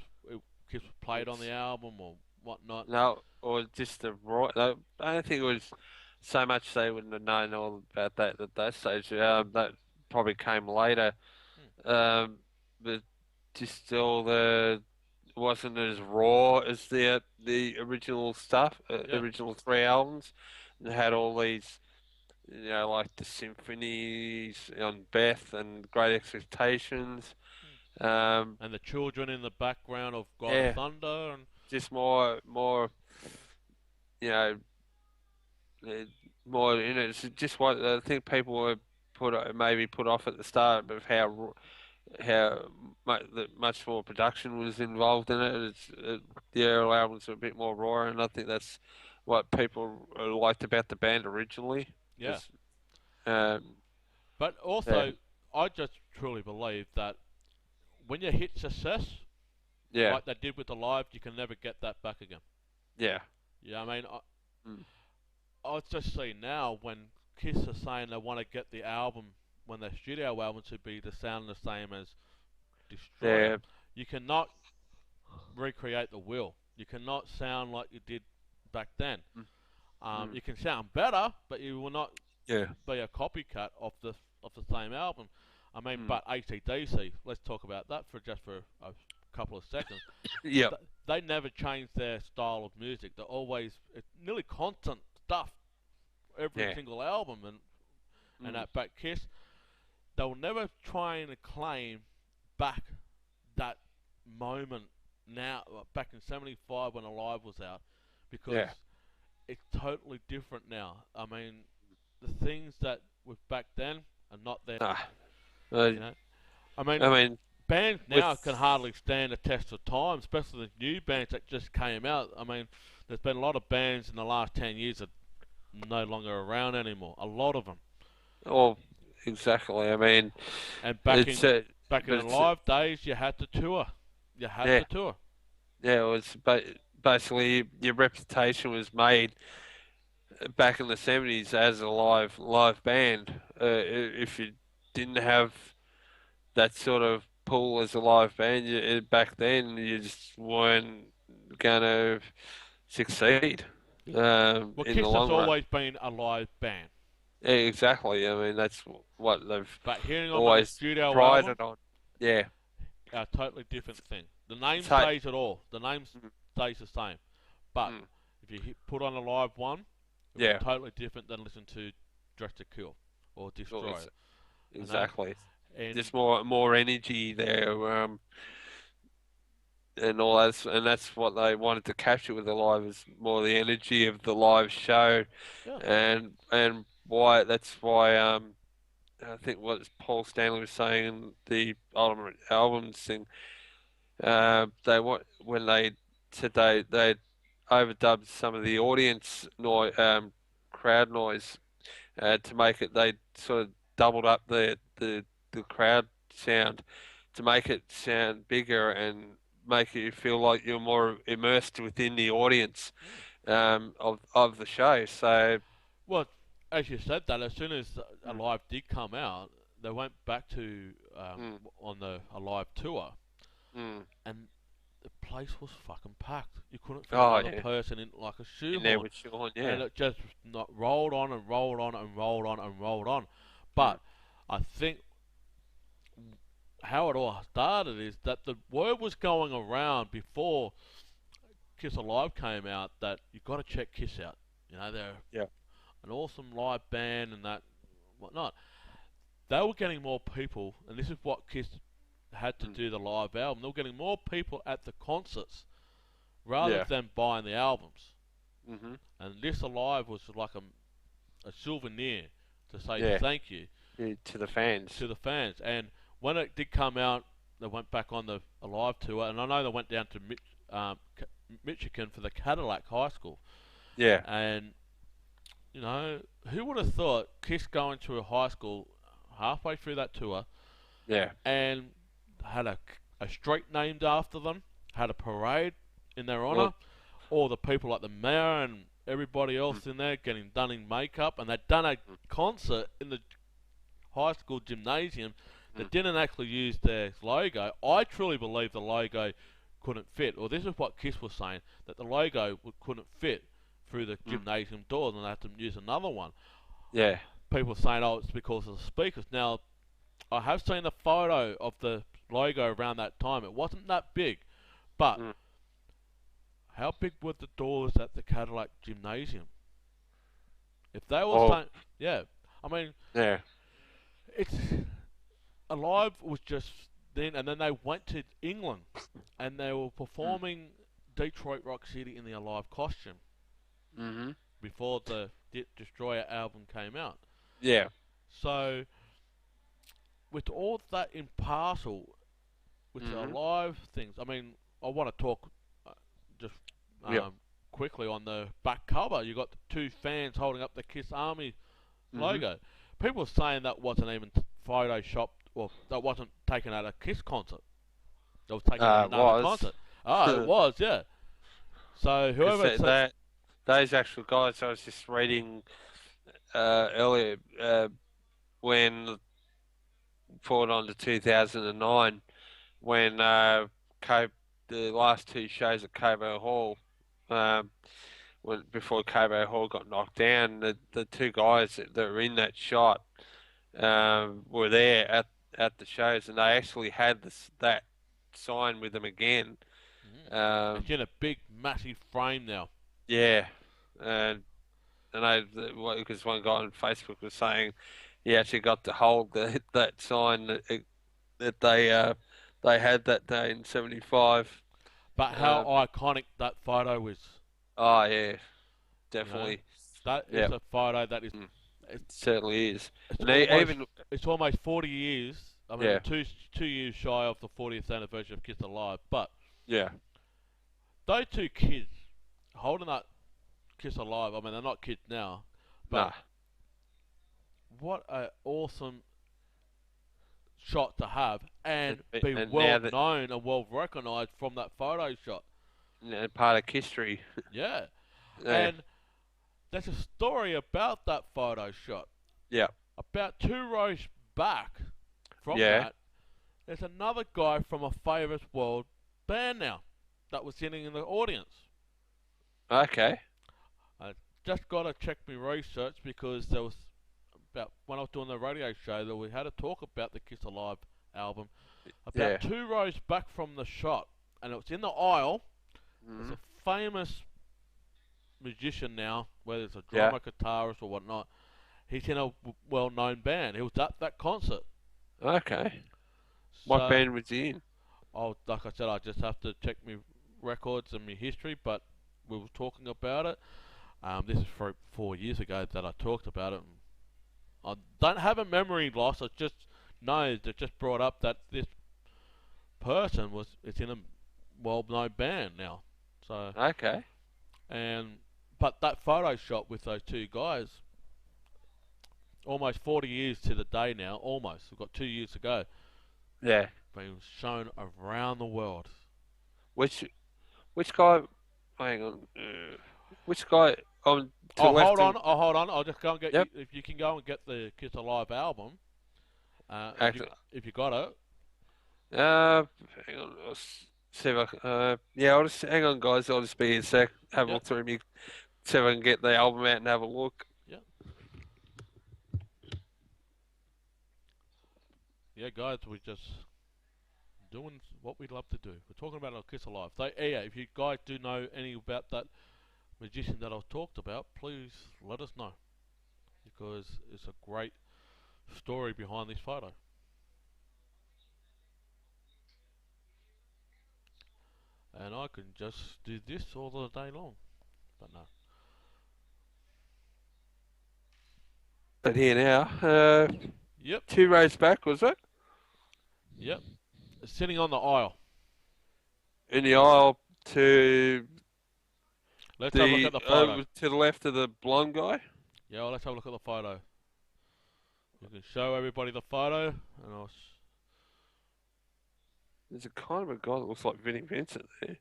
A: Kiss was played on
B: it's
A: the album or whatnot.
B: no, or just the raw. No, I don't think it was so much they wouldn't have known all about that at that stage. That probably came later.
A: Hmm.
B: Um, but just all the it wasn't as raw as the original stuff,
A: Yeah.
B: original 3 albums. It had all these, like the symphonies on Beth and Great Expectations.
A: Hmm.
B: Um,
A: And the children in the background of God of
B: yeah,
A: Thunder and
B: just more, you know, uh, more in it. It's just what I think people were maybe put off at the start of how much more production was involved in it. The early albums are a bit more raw, and I think that's what people liked about the band originally.
A: yeah.
B: Is um,
A: But
B: yeah,
A: also, I just truly believe that when you hit success,
B: yeah,
A: like they did with the Live, you can never get that back again.
B: yeah,
A: Yeah, I mean,
B: mm,
A: I just see now when Kiss are saying they want to get the album, when their studio album to be the sound the same as Destroyer,
B: yeah,
A: you cannot recreate the wheel. You cannot sound like you did back then.
B: mm, mm,
A: You can sound better, but you will not
B: yeah,
A: be a copycat of the same album. I mean,
B: mm,
A: but AC/DC, let's talk about that for a couple of seconds.
B: yep,
A: They never changed their style of music. They're always it's nearly constant stuff every
B: yeah,
A: single album, and
B: mm,
A: that back Kiss, they'll never try and claim back that moment now back in '75 when Alive was out, because
B: yeah.
A: it's totally different now. I mean, the things that were back then are not there.
B: Ah, uh,
A: You know, I mean,
B: I mean,
A: bands
B: with
A: now can hardly stand the test of time, especially the new bands that just came out. I mean, there's been a lot of bands in the last 10 years that are no longer around anymore. A lot of them.
B: well, exactly. I mean,
A: And
B: it's
A: back in
B: but
A: the
B: it's
A: live days, you had to tour. You had
B: yeah,
A: to tour.
B: yeah. It was basically your reputation was made back in the 70s as a live band. If you didn't have that sort of pull as a live band, back then you just weren't gonna succeed
A: Yeah. Well,
B: in the
A: Kiss has
B: long run.
A: always been a live band,
B: Yeah, exactly. I mean, that's what they've
A: but hearing them on a
B: always
A: studio album
B: prided on. Yeah,
A: are a totally different thing. The name
B: it's hard.
A: stays at all. The name
B: Mm,
A: stays the same, but
B: mm,
A: if you put on a live one, it'll be
B: yeah,
A: totally different than listen to Dress to Kill or
B: well,
A: Destroy. You know,
B: exactly.
A: and
B: Just more energy there, and all that, and that's what they wanted to capture with the live is more the energy of the live show,
A: yeah,
B: and why that's why I think what Paul Stanley was saying in the Ultimate Albums thing, they want when they said they overdubbed some of the audience noise, crowd noise, to make it. They sort of doubled up the crowd sound to make it sound bigger and make you feel like you're more immersed within the audience
A: mm.
B: of the show. So,
A: Well, as you said that, as soon as a
B: mm,
A: live did come out, they went back to
B: mm,
A: on the a live tour,
B: mm.
A: and the place was fucking packed. You couldn't fit
B: Oh
A: another
B: yeah,
A: person in like a
B: in there
A: shoehorn,
B: with Sean,
A: and
B: yeah.
A: it just not rolled on and rolled on and rolled on and rolled on.
B: Mm,
A: But I think how it all started is that the word was going around before Kiss Alive came out that you got to check Kiss out. You know, they're
B: yeah.
A: an awesome live band and that whatnot. They were getting more people, and this is what Kiss had to
B: Mm,
A: do the live album. They were getting more people at the concerts rather
B: yeah.
A: than buying the albums.
B: Mhm.
A: And this Alive was like a souvenir to say
B: Yeah.
A: thank you
B: To the fans.
A: to the fans. And when it did come out, they went back on the Alive tour, and I know they went down to Michigan for the Cadillac High School.
B: Yeah.
A: And you know, who would have thought Kiss going to a high school halfway through that tour
B: Yeah.
A: and had a street named after them, had a parade in their
B: Well.
A: honour, all the people like the mayor and everybody
B: Mm,
A: else in there getting done in makeup, and they'd done a
B: mm,
A: concert in the high school gymnasium
B: mm,
A: that didn't actually use their logo. I truly believe the logo couldn't fit, or this is what Kiss was saying, that the logo couldn't fit through the
B: mm.
A: gymnasium doors and they had to use another one.
B: Yeah.
A: People saying, oh, it's because of the speakers. Now, I have seen a photo of the logo around that time. It wasn't that big, but
B: Mm.
A: how big were the doors at the Cadillac Gymnasium? If they were
B: Oh.
A: saying, yeah, I mean,
B: Yeah.
A: it's Alive was just then, and then they went to England, and they were
B: Mm.
A: performing Detroit Rock City in the Alive costume
B: Mhm.
A: before the Destroyer album came out.
B: Yeah.
A: So, with all that in parcel, with the
B: Mhm.
A: Alive things, I mean, I want to talk just
B: Yeah.
A: um, quickly on the back cover. You got the two fans holding up the Kiss Army
B: Mhm.
A: logo. People saying that wasn't even photoshopped, or that wasn't taken at a Kiss concert. That was taken at another
B: Was
A: concert. Oh, it was, yeah. So
B: because
A: whoever said,
B: those actual guys I was just reading earlier when forward on to 2009 when the last two shows at Cobo Hall, um, when before Cobo Hall got knocked down, the two guys that were in that shot were there at the shows, and they actually had that sign with them again.
A: it's
B: Um,
A: in a big, massive frame now.
B: yeah, and I because one guy on Facebook was saying he actually got to hold that sign that they had that day in '75.
A: But how
B: Um,
A: iconic that photo is,
B: oh yeah,
A: you know?
B: definitely.
A: That is
B: Yeah,
A: a photo that is,
B: mm,
A: it's,
B: certainly is.
A: it's
B: And
A: almost,
B: even
A: it's almost 40 years. I mean, we're
B: yeah,
A: 2 years shy of the 40th anniversary of Kiss Alive, but
B: yeah,
A: those two kids holding that Kiss Alive, I mean, they're not kids now, but
B: nah,
A: what a awesome shot to have and be
B: and
A: well
B: now that
A: known and well recognised from that photo shot.
B: part of history.
A: Yeah.
B: Yeah,
A: And there's a story about that photo shot.
B: yeah,
A: About 2 rows back from
B: yeah.
A: that, there's another guy from a favourite world band now that was sitting in the audience.
B: Okay.
A: I just got to check my research because there was about when I was doing the radio show that we had a talk about the Kiss Alive album.
B: Yeah.
A: About 2 rows back from the shot, and it was in the aisle. There's
B: Mm.
A: a famous musician now, whether it's a
B: Yeah.
A: drummer, guitarist, or whatnot. He's in a well-known band. He was at that concert.
B: Okay. What
A: So,
B: band was he in?
A: like I said, I just have to check my records and my history, but we were talking about it. This is 4 years ago that I talked about it. I don't have a memory loss. I just know that just brought up that this person it's in a well-known band now. So
B: Okay.
A: and but that photo shot with those two guys, almost 40 years to the day now. Almost, we've got 2 years to go.
B: Yeah.
A: Being shown around the world.
B: Which which guy? Hang on. Which guy on to the
A: Oh,
B: left
A: hold on.
B: of?
A: Oh, hold on. I'll just go and get you.
B: Yep.
A: If you can go and get the Kiss Alive album,
B: Actually,
A: if you got it.
B: hang on. See if I yeah, I'll just hang on, guys. I'll just be in a sec. Have a
A: Yeah,
B: look through me. See if I can get the album out and have a look.
A: yeah, yeah, guys. We're just doing what we love to do. We're talking about our Kiss Alive. So, yeah, if you guys do know any about that magician that I talked about, please let us know because it's a great story behind this photo. And I can just do this all the day long, but no.
B: But here now,
A: Yep,
B: 2 rows back, was it?
A: yep. It's sitting on the aisle.
B: In the aisle to
A: Let's have a look at the photo.
B: to the left of the blonde guy.
A: Yeah, well, let's have a look at the photo. You can show everybody the photo, and
B: There's a kind of a guy that looks like Vinnie Vincent there.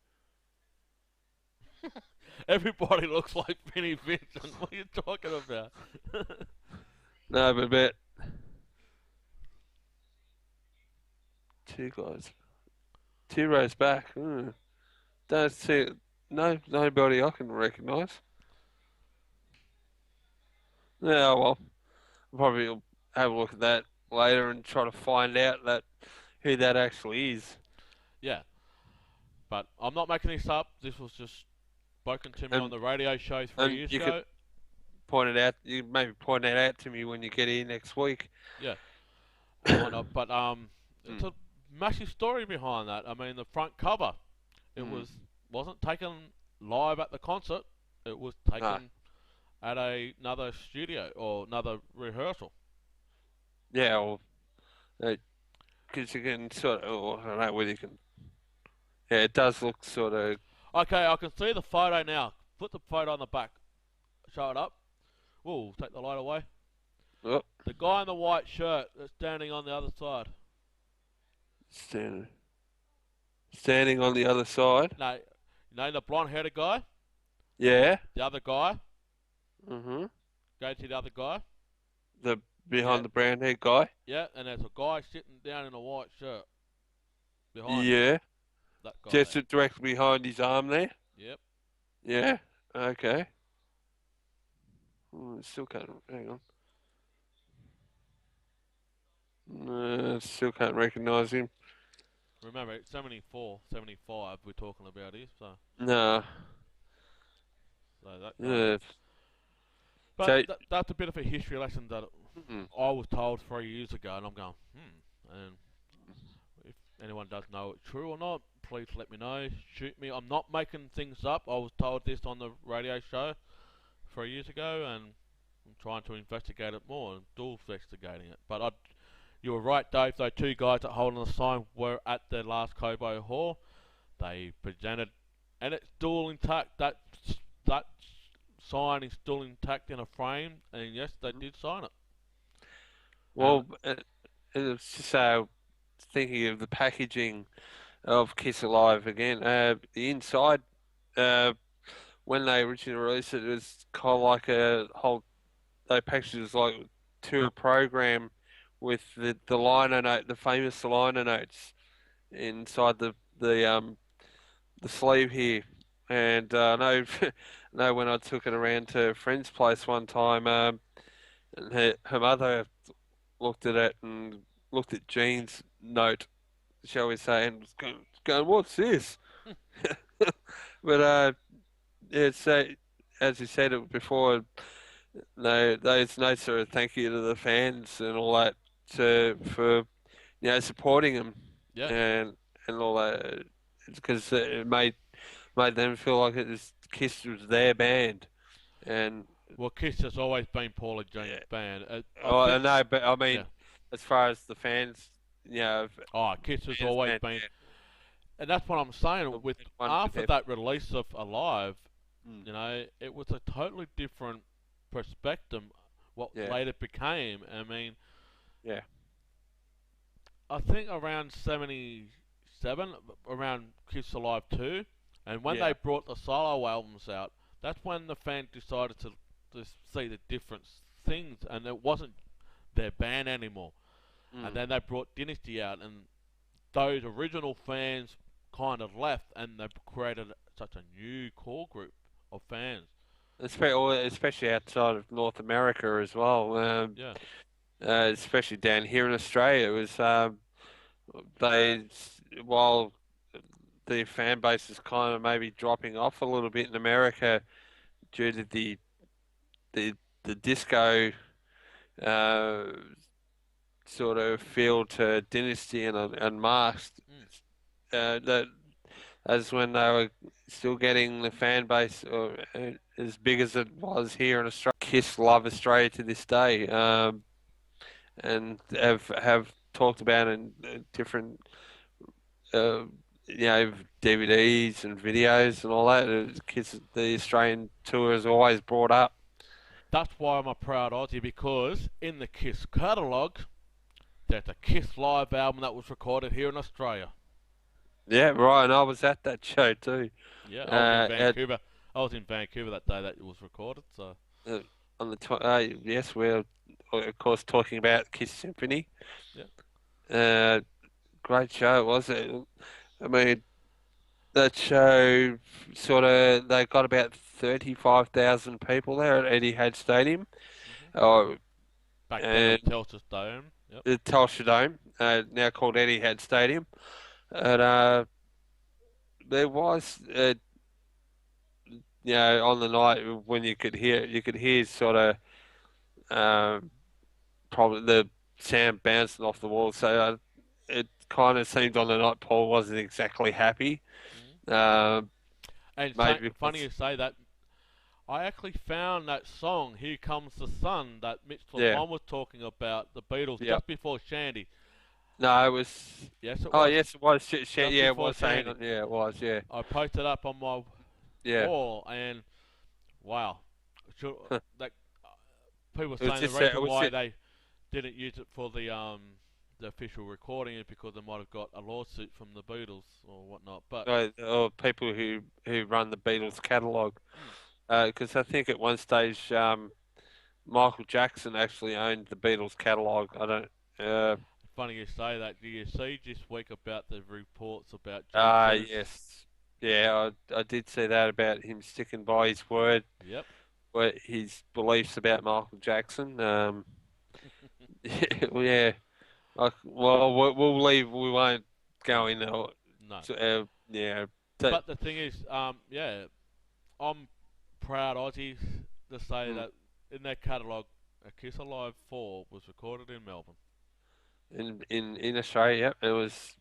A: everybody looks like Vinnie Vincent. What are you talking about?
B: No, but about 2 guys, 2 rows back. Don't see nobody I can recognise. Yeah, well, probably will have a look at that later and try to find out that who that actually is.
A: Yeah, but I'm not making this up. This was just spoken to me on
B: And
A: the radio show 3
B: and
A: years
B: you
A: ago.
B: could point it out. You maybe point that out to me when you get here next week.
A: Yeah, and whatnot. But it's
B: Mm,
A: a massive story behind that. I mean, the front cover, it
B: mm.
A: wasn't taken live at the concert. It was
B: No,
A: taken at another studio or another rehearsal.
B: yeah, well, because you can sort of, oh, I don't know whether you can. Yeah, it does look sort of.
A: Okay, I can see the photo now. Put the photo on the back. Show it up. Whoa, take the light away.
B: Oh,
A: The guy in the white shirt that's standing on the other side.
B: standing, standing on the other side.
A: No, you know the blonde-headed guy?
B: Yeah.
A: The other guy?
B: Mhm.
A: Go to the other guy.
B: The
A: Yeah,
B: behind the brown hair guy.
A: yeah, and there's a guy sitting down in a white shirt behind him.
B: Yeah.
A: That guy
B: Just
A: there.
B: directly behind his arm there.
A: Yep.
B: Yeah. Okay. Still can't. Hang on. Still can't recognise him.
A: Remember, it's 74, 75 we're talking about here,
B: No.
A: so that guy there.
B: Yeah.
A: But
B: So.
A: that's a bit of a history lesson that
B: Mm,
A: I was told 3 years ago, and I'm going, And if anyone does know it's true or not, please let me know. Shoot me. I'm not making things up. I was told this on the radio show 3 years ago, and I'm trying to investigate it more and dual investigating it. But you were right, Dave. Those two guys that holding the sign were at the last Cobo Hall. They presented, and it's still intact. That sign is still intact in a frame, and yes, they did sign it. And
B: Well, it was just thinking of the packaging of Kiss Alive again. The inside, uh, when they originally released it, it was kind of like a whole. They packaged it as like to a program with the liner note, the famous liner notes inside the sleeve here. And I know, I know when I took it around to a friend's place one time, and her mother looked at it and looked at Jean's note, shall we say, and was going "What's this?" But it's as you said it before, no, those notes are a thank you to the fans and all that for supporting them
A: Yeah.
B: and all that because it made them feel like Kiss was their band and
A: Well, Kiss has always been Paula Jean's
B: yeah,
A: band. I
B: oh, I
A: think,
B: know, but I
A: yeah.
B: mean, as far as the fans,
A: Oh, Kiss has
B: fans
A: always
B: band,
A: been, and that's what I'm saying. With
B: one with
A: after
B: their
A: that release of Alive,
B: mm,
A: it was a totally different perspective. What
B: yeah,
A: later became. I mean,
B: yeah,
A: I think around '77, around Kiss Alive 2, and when they
B: yeah,
A: brought the solo albums out, that's when the fans decided to see the different things, and it wasn't their band anymore. And
B: mm.
A: then they brought Dynasty out, and those original fans kind of left, and they created such a new core group of fans.
B: Especially outside of North America as well.
A: Yeah.
B: Especially down here in Australia, it was they while the fan base is kind of maybe dropping off a little bit in America due to the the disco uh, sort of feel to Dynasty and Masked.
A: Mm.
B: That as when they were still getting the fan base as big as it was here in Australia. Kiss love Australia to this day, and have talked about in different uh, DVDs and videos and all that. Kiss the Australian tour is always brought up.
A: That's why I'm a proud Aussie, because in the Kiss catalogue, there's a Kiss live album that was recorded here in Australia.
B: Yeah, right. And I was at that show too.
A: Yeah, I was in
B: At
A: Vancouver. I was in Vancouver that day that it was recorded. So
B: uh, on the yes, we're of course talking about Kiss Symphony.
A: yeah.
B: Uh, Great show, was it? I mean, that show sort of they got about 35,000 people there at Etihad Stadium,
A: Hmm.
B: oh,
A: Back then it was
B: and
A: Telstra Dome. Yep.
B: the Telstra Dome, now called Etihad Stadium, and there was, on the night when you could hear sort of probably the sound bouncing off the wall. So it kind of seemed on the night Paul wasn't exactly happy.
A: Mm.
B: Um,
A: And
B: maybe
A: funny
B: because
A: you say that. I actually found that song "Here Comes the Sun" that Mitch
B: yeah,
A: Lafon was talking about the Beatles
B: yeah.
A: just before Shandy.
B: No, it was.
A: Yes, it
B: Oh,
A: was
B: yes, it was.
A: just
B: Yeah, it
A: before
B: was saying.
A: Shandy.
B: Yeah, it was. Yeah,
A: I posted up on my
B: yeah.
A: wall, and wow, should,
B: It
A: that people were
B: was
A: saying the
B: just.
A: reason why they didn't use it for the official recording is because they might have got a lawsuit from the Beatles or whatnot. But
B: or people who run the Beatles catalog,
A: mm,
B: because I think at one stage Michael Jackson actually owned the Beatles catalog. I don't. Uh,
A: funny you say that. Do you see this week about the reports about Jesus?
B: yes, yeah, I did see that about him sticking by his word,
A: Yep.
B: his beliefs about Michael Jackson. Yeah. Well, we'll leave. We won't go in.
A: No.
B: Yeah. So,
A: But the thing is, yeah, I'm proud Aussie to say
B: mm,
A: that in their catalogue, A Kiss Alive 4 was recorded in Melbourne.
B: in Australia, yep, it was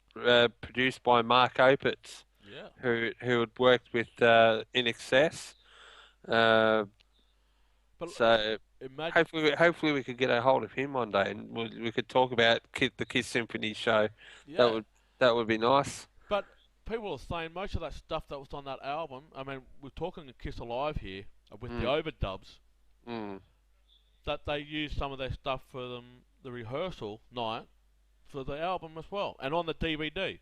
B: produced by Mark Opitz,
A: Yeah.
B: who had worked with In Excess. Uh,
A: But
B: so
A: imagine,
B: hopefully we could get a hold of him one day and we could talk about the Kiss Symphony show. That
A: yeah.
B: would that would be nice.
A: But people are saying most of that stuff that was on that album, I mean, we're talking A Kiss Alive here with the
B: Mm,
A: overdubs,
B: mm,
A: that they used some of their stuff for the rehearsal night. for the album as well, and on the DVD.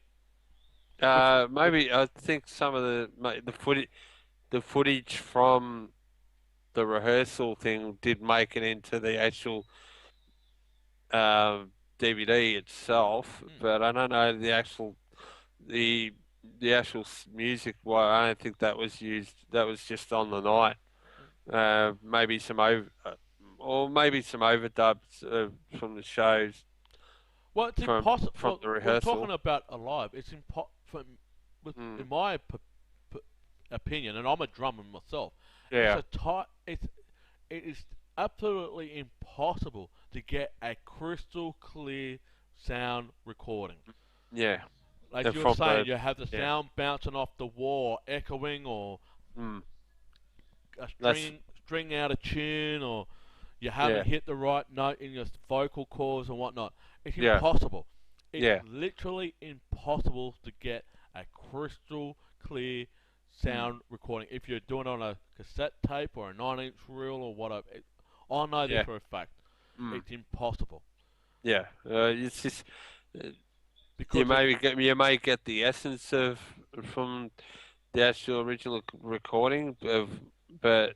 A: Which
B: Maybe I think some of the footage from the rehearsal thing did make it into the actual DVD itself,
A: mm,
B: but I don't know the the actual music. Well, I don't think that was used. That was just on the night.
A: mm.
B: Maybe or maybe some overdubs from the shows
A: Well, it's impossible.
B: from
A: Well,
B: the
A: we're talking
B: rehearsal.
A: about alive. It's impossible.
B: Mm,
A: In my opinion, and I'm a drummer myself, it's
B: yeah,
A: a tight. It is absolutely impossible to get a crystal clear sound recording.
B: yeah.
A: As you were
B: From
A: saying,
B: the
A: you have the
B: yeah.
A: sound bouncing off the wall, echoing, or
B: Mm,
A: a
B: that's
A: string out of tune, or you
B: yeah,
A: haven't hit the right note in your vocal cords and whatnot. It's
B: yeah,
A: impossible. It's
B: yeah.
A: literally impossible to get a crystal clear
B: Mm,
A: sound recording if you're doing it on a cassette tape or a 9-inch reel or whatever. I know this
B: yeah.
A: for a fact.
B: Mm,
A: It's impossible
B: yeah. It's just uh,
A: because it's
B: you may get the essence of from the actual original recording but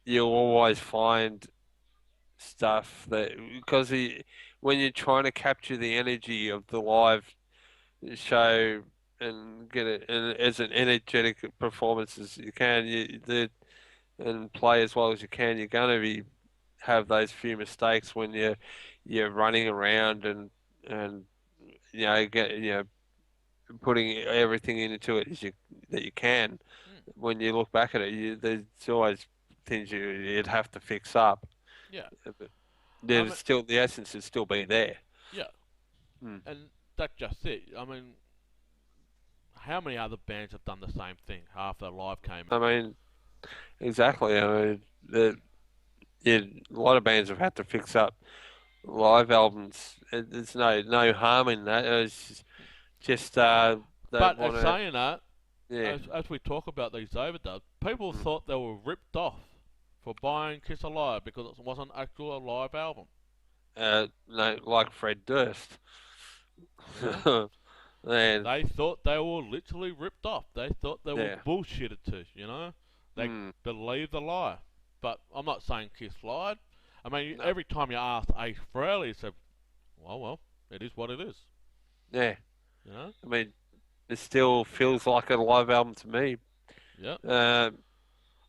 B: you'll always find stuff that because when you're trying to capture the energy of the live show and get it and as an energetic performance as you can, and play as well as you can, you're going to be have those few mistakes when you're running around and get putting everything into it as you that you can.
A: mm,
B: When you look back at it, there's always things you'd have to fix up.
A: yeah.
B: But
A: I
B: there's
A: mean,
B: still the essence would still be there.
A: yeah,
B: Hmm.
A: and that's just it. I mean, how many other bands have done the same thing after live came
B: I
A: out?
B: mean, exactly. I mean, yeah, a lot of bands have had to fix up live albums. There's no harm in that. It's just they
A: But as
B: want to,
A: saying that,
B: yeah.
A: as we talk about these overdubs, people
B: Mm.
A: thought they were ripped off for buying Kiss Alive because it wasn't actual a live album.
B: No, like Fred Durst.
A: You know,
B: Man,
A: they thought they were literally ripped off. They thought they were
B: yeah.
A: bullshitted to. You know, they
B: Mm.
A: believed the lie. But I'm not saying Kiss lied. I mean,
B: No.
A: every time you ask Ace Frehley, he said, well, it is what it is."
B: Yeah.
A: You know?
B: I mean, it still feels like a live album to me.
A: Yeah.
B: Uh,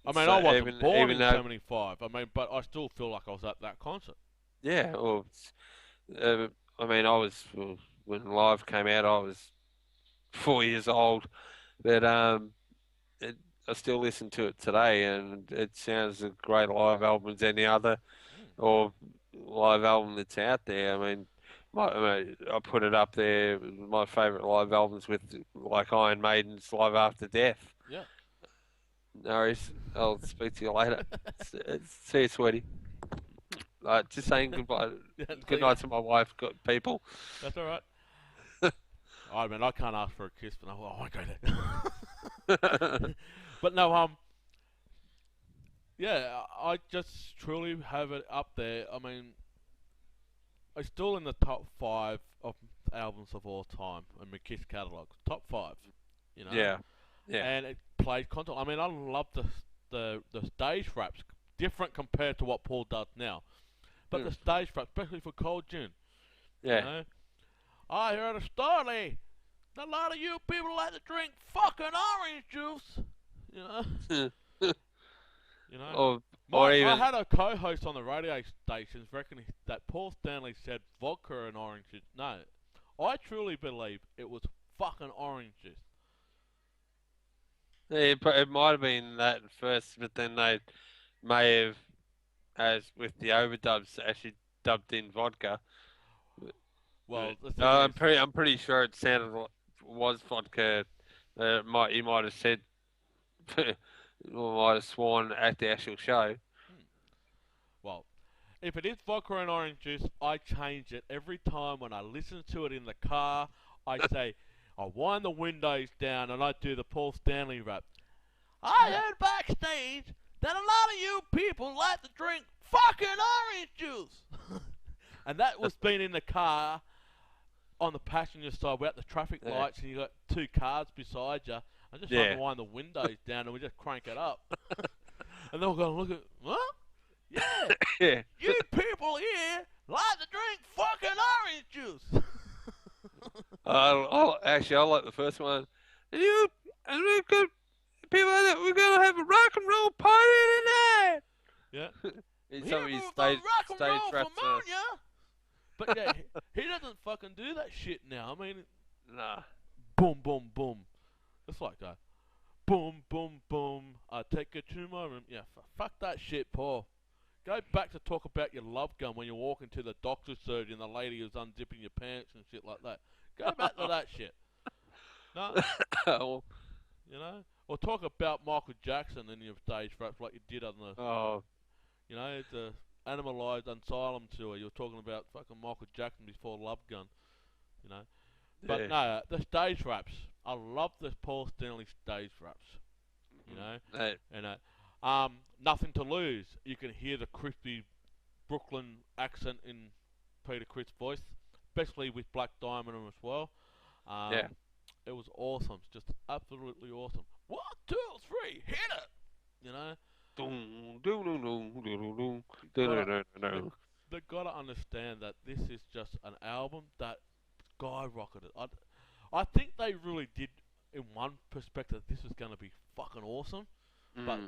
A: I mean, I
B: so
A: wasn't born
B: even
A: in
B: though,
A: '75. I mean, but I still feel like I was at that concert.
B: yeah. Uh, I mean, I was when live came out, I was 4 years old, but it, I still listen to it today, and it sounds a great live album as any other
A: Mm,
B: or live album that's out there. I mean, I put it up there. My favourite live albums with like Iron Maiden's Live After Death.
A: yeah.
B: No worries. I'll speak to you later. See you, sweetie. Just saying goodbye.
A: Yeah,
B: Good
A: see ya.
B: night to my wife, good people.
A: That's all right. I mean, I can't ask for a kiss, but I won't go there. But no, yeah, I just truly have it up there. I mean, it's still in the top 5 of albums of all time in my Kiss catalogue. Top 5, you know,
B: Yeah, yeah.
A: and it plays content. I mean, I love the stage raps, different compared to what Paul does now. But the
B: Mm,
A: stage raps, especially for Cold June, you
B: yeah.
A: know, I heard a story. A lot of you people like to drink fucking orange juice. You know, you know.
B: or
A: My
B: or
A: I
B: even
A: had a co-host on the radio stations reckon that Paul Stanley said vodka and orange juice. No, I truly believe it was fucking orange juice.
B: it might have been that at first, but then they may have, as with the overdubs, actually dubbed in vodka.
A: Well, the thing is,
B: I'm pretty sure it sounded like was vodka. He might have said, or might have sworn at the actual show.
A: hmm, well, if it is vodka and orange juice, I change it every time when I listen to it in the car. I say, I wind the windows down and I do the Paul Stanley rap. I heard backstage that a lot of you people like to drink fucking orange juice. And that was been in the car on the passenger side, we're at the traffic
B: Yeah.
A: lights, and you got two cars beside you. I just
B: Yeah.
A: unwind the windows down, and we just crank it up. And they're going to look at, what? Yeah,
B: Yeah.
A: you people here like to drink fucking orange juice.
B: Actually, I like the first one. And we've got people that we're gonna have a rock and roll party tonight.
A: Yeah.
B: In
A: Here
B: some of his
A: with the rock and
B: stage
A: roll
B: raps.
A: pneumonia. But yeah, he doesn't fucking do that shit now. I mean,
B: Nah.
A: boom, boom, boom. It's like that. Boom, boom, boom. I take it to my room. Yeah, fuck that shit, Paul. Go back to talk about your love gun when you're walking to the doctor's surgery and the lady who's unzipping your pants and shit like that. Go back to that shit. No,
B: Oh.
A: you know? Or talk about Michael Jackson in your stage raps like you did on the,
B: Oh.
A: you know, the Animalized Asylum tour. You were talking about fucking Michael Jackson before Love Gun, you know? But
B: Yeah.
A: no, the stage raps. I love the Paul Stanley stage raps, you know?
B: Hey.
A: And Nothing to Lose. You can hear the crispy Brooklyn accent in Peter Criss' voice, especially with Black Diamond as well.
B: Yeah.
A: It was awesome, just absolutely awesome. 1, 2, 3, hit it! You know,
B: Doom, doom, doom, doom, doom, doom, doom,
A: gotta,
B: doom,
A: they,
B: doom.
A: they gotta understand that this is just an album that skyrocketed. I think they really did, in one perspective, this was gonna be fucking awesome. But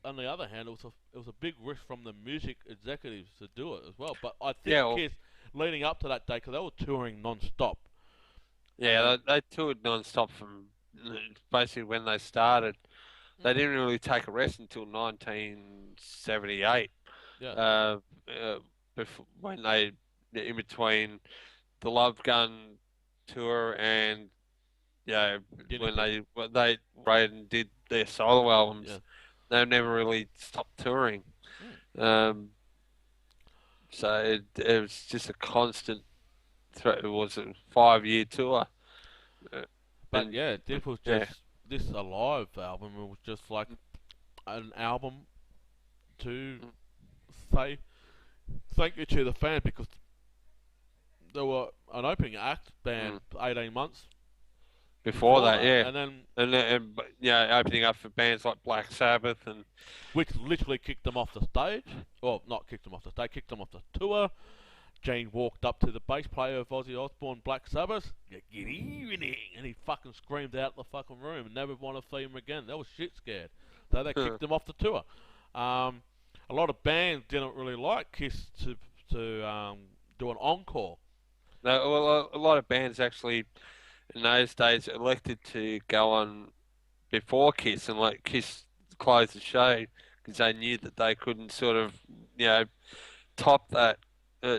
A: on the other hand, it was a big risk from the music executives to do it as well. But I think
B: Yeah, well,
A: Kiss, leading up to that day, because they were touring non-stop.
B: yeah, they toured non-stop from basically when they started. They didn't really take a rest until 1978.
A: Yeah,
B: Before, when they in between the Love Gun tour and yeah,
A: Guinea Pig.
B: when they wrote and did their solo albums,
A: Yeah.
B: they never really stopped touring.
A: Mm.
B: So it was just a constant. It was a 5-year tour.
A: But
B: And
A: yeah, this was
B: yeah,
A: just this Alive album. It was just like an album to say thank you to the fans because they were an opening act band 18 months
B: before that, yeah,
A: and then
B: and yeah, opening up for bands like Black Sabbath and
A: which literally kicked them off the stage. Well, not kicked them off the stage, kicked them off the tour. Gene walked up to the bass player of Ozzy Osbourne, Black Sabbath. Good evening, and he fucking screamed out the fucking room and never want to see him again. They were shit scared, so they kicked him off the tour. A lot of bands didn't really like Kiss to do an encore.
B: no, well, a lot of bands actually in those days elected to go on before Kiss and let Kiss close the show because they knew that they couldn't sort of top that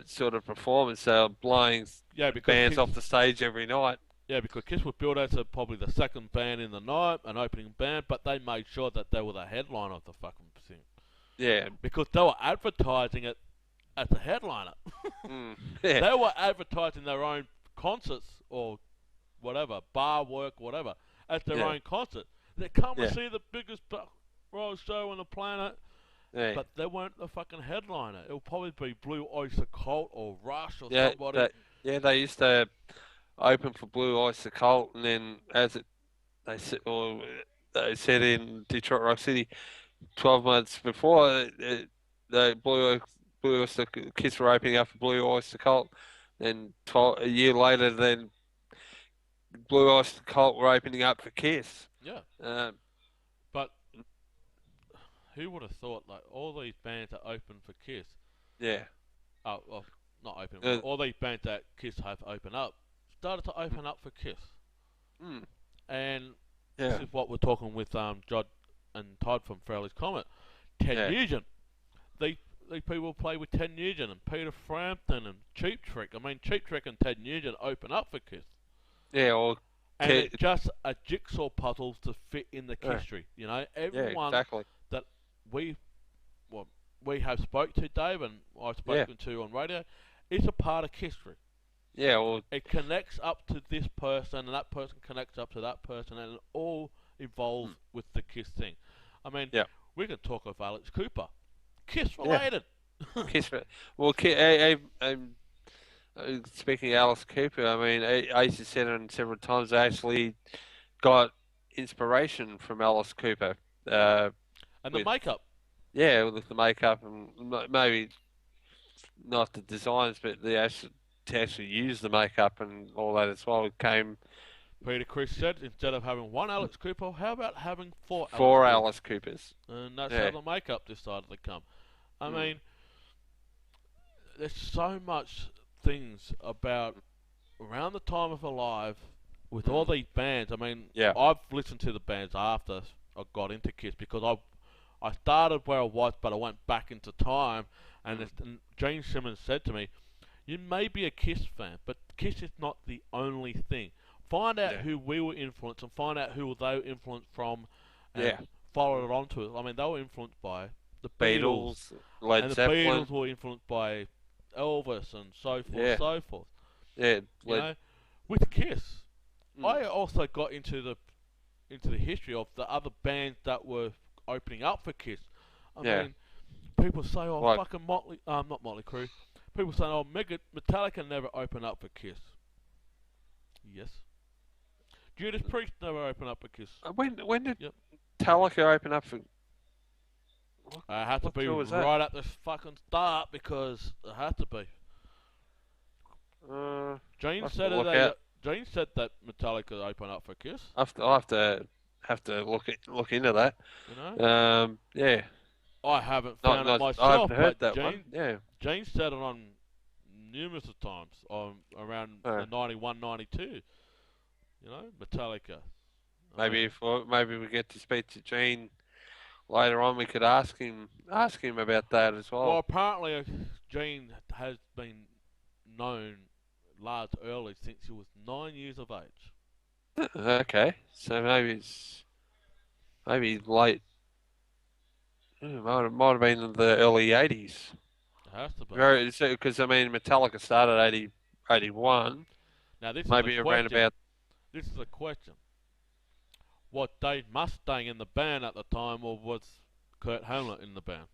B: sort of performance. They were blowing
A: Yeah, because
B: bands
A: Kiss,
B: off the stage every night.
A: yeah, because Kiss was billed as probably the second band in the night, an opening band, but they made sure that they were the headline of the fucking thing.
B: Yeah.
A: Because they were advertising it as the headliner.
B: Yeah.
A: They were advertising their own concerts or whatever, bar work, whatever, as their own concert. They come and see the biggest rock show on the planet, but they weren't the fucking headliner. It'll probably be Blue Oyster Cult or Rush or somebody.
B: They used to open for Blue Oyster Cult, and then they said in Detroit Rock City, 12 months before, the Blue Oyster Kiss were opening up for Blue Oyster Cult. Then a year later, then Blue Oyster Cult were opening up for Kiss.
A: Yeah.
B: Um,
A: But who would have thought, like, all these bands that open for Kiss,
B: yeah.
A: well, not open, all these bands that Kiss have opened up, started to open up for Kiss. And this is what we're talking with Jod and Todd from Frowley's Comet. Ted Nugent. These people play with Ted Nugent and Peter Frampton and Cheap Trick. I mean, Cheap Trick and Ted Nugent open up for Kiss.
B: Yeah, or
A: and it's just a jigsaw puzzle to fit in the history. You know, everyone that we have spoke to, Dave, and I've spoken to on radio, is a part of history.
B: Yeah, well,
A: it connects up to this person, and that person connects up to that person, and it all evolves with the Kiss thing. I mean, we can talk of Alex Cooper, Kiss related.
B: Kiss, well, Speaking of Alice Cooper, I mean, Ace has said it several times. They actually got inspiration from Alice Cooper. Uh,
A: And the
B: with
A: makeup.
B: yeah, with the makeup and maybe not the designs, but the actual to actually use the makeup and all that as well. It came
A: Peter Chris said, instead of having one Alex Cooper, how about having four Alex
B: for
A: Coopers?
B: Alice Coopers.
A: And that's how
B: Yeah.
A: the makeup decided to come. I
B: Mm.
A: mean, there's so much things about around the time of Alive with all
B: Mm.
A: these bands. I mean,
B: Yeah.
A: I've listened to the bands after I got into Kiss because I started where I was, but I went back into time.
B: Mm.
A: And Gene Simmons said to me, "You may be a Kiss fan, but Kiss is not the only thing. Find out
B: Yeah.
A: who we were influenced and find out who they were influenced from, and
B: Yeah.
A: follow it on to it. I mean, they were influenced by the Beatles,
B: Beatles, Led
A: and the
B: Zeppelin.
A: Beatles were influenced by Elvis and so forth,
B: Yeah.
A: so forth.
B: Yeah.
A: You
B: Led.
A: know, with Kiss,
B: Mm.
A: I also got into the history of the other bands that were opening up for Kiss. I
B: Yeah.
A: mean, people say, "Oh,
B: Like.
A: fucking not Motley Crue." People say, "Oh, Metallica never opened up for Kiss." Yes. Judas Priest never opened up for Kiss.
B: When did
A: Yep.
B: Metallica open up for? What,
A: I had to
B: what
A: be
B: tour was that?
A: right at the fucking start because it had to be.
B: Uh,
A: Gene
B: I have to
A: said
B: look out.
A: Gene said that Metallica opened up for Kiss.
B: I have to look into that.
A: You know,
B: Yeah.
A: I haven't
B: Not
A: found it
B: not. I
A: myself,
B: haven't heard
A: but
B: that one. Yeah.
A: Gene said it on numerous of times on around
B: Uh,
A: the 91, 92. You know, Metallica. I
B: maybe
A: mean,
B: maybe we get to speak to Gene later on. We could ask him about that as
A: well,
B: well.
A: apparently Gene has been known large early since he was 9 years of age.
B: Okay. So maybe late. Might have been in the early 80s.
A: It has to be.
B: Very because I mean Metallica started 81.
A: Now this is the
B: Maybe around
A: question.
B: about.
A: This is the question. Was Dave Mustaine in the band at the time, or was Kurt Hamlet in the band?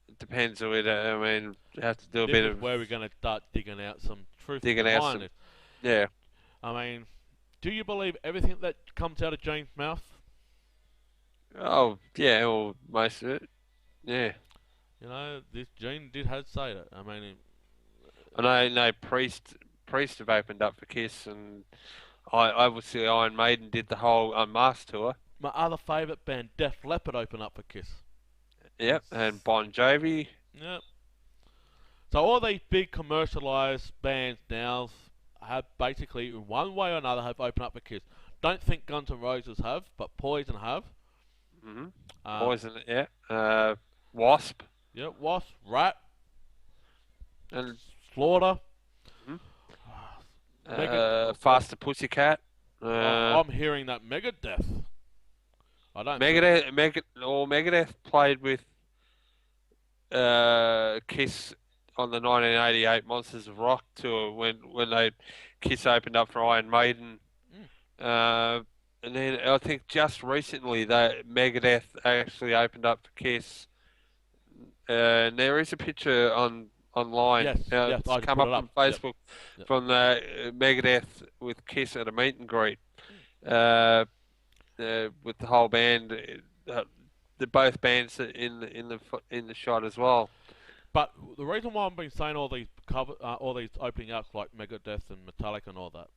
B: It depends on it. I mean, you have to do a
A: This
B: bit
A: is
B: of
A: where we're going to start digging out some truth
B: digging out
A: behind
B: some.
A: it.
B: Yeah.
A: I mean, do you believe everything that comes out of James' mouth?
B: Oh, yeah. Well, most of it. Yeah.
A: You know, this Gene did have say that. I mean,
B: I know Priest have opened up for Kiss, and I obviously Iron Maiden did the whole Unmasked tour.
A: my other favourite band, Def Leppard, opened up for Kiss.
B: Yep, and Bon Jovi.
A: Yep. So all these big commercialised bands now have basically, in one way or another, have opened up for Kiss. Don't think Guns N' Roses have, but Poison have.
B: Hmm.
A: Um,
B: Poison. Yeah. Wasp.
A: yeah, Wasp, Rat,
B: And
A: Slaughter,
B: mhm.
A: Mega.
B: Faster Pussycat.
A: I'm hearing that Megadeth. I don't.
B: Megadeth played with Kiss on the 1988 Monsters of Rock tour when they Kiss opened up for Iron Maiden.
A: Mm.
B: And then I think just recently that Megadeth actually opened up for Kiss. And there is a picture online.
A: Yes, yes,
B: It's
A: I just
B: come
A: put
B: up
A: it up.
B: on Facebook
A: Yep.
B: from Megadeth with Kiss at a meet and greet.
A: Mm.
B: With the whole band, the both bands in the shot as well.
A: But the reason why I've been saying all these opening acts like Megadeth and Metallica and all that,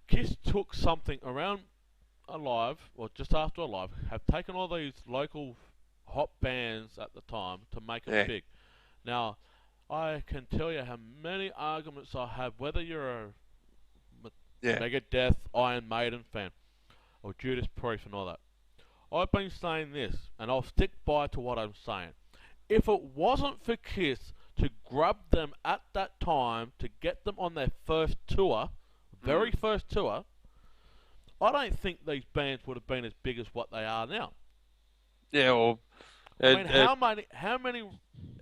A: Kiss took something around Alive, or just after Alive, have taken all these local hot bands at the time to make them
B: Yeah,
A: big. Now, I can tell you how many arguments I have, whether you're a
B: yeah,
A: Megadeth, Iron Maiden fan, or Judas Priest and all that. I've been saying this, and I'll stick by to what I'm saying. If it wasn't for Kiss to grab them at that time to get them on their first tour, very
B: mm,
A: first tour, I don't think these bands would have been as big as what they are now.
B: yeah. Well,
A: I mean,
B: it,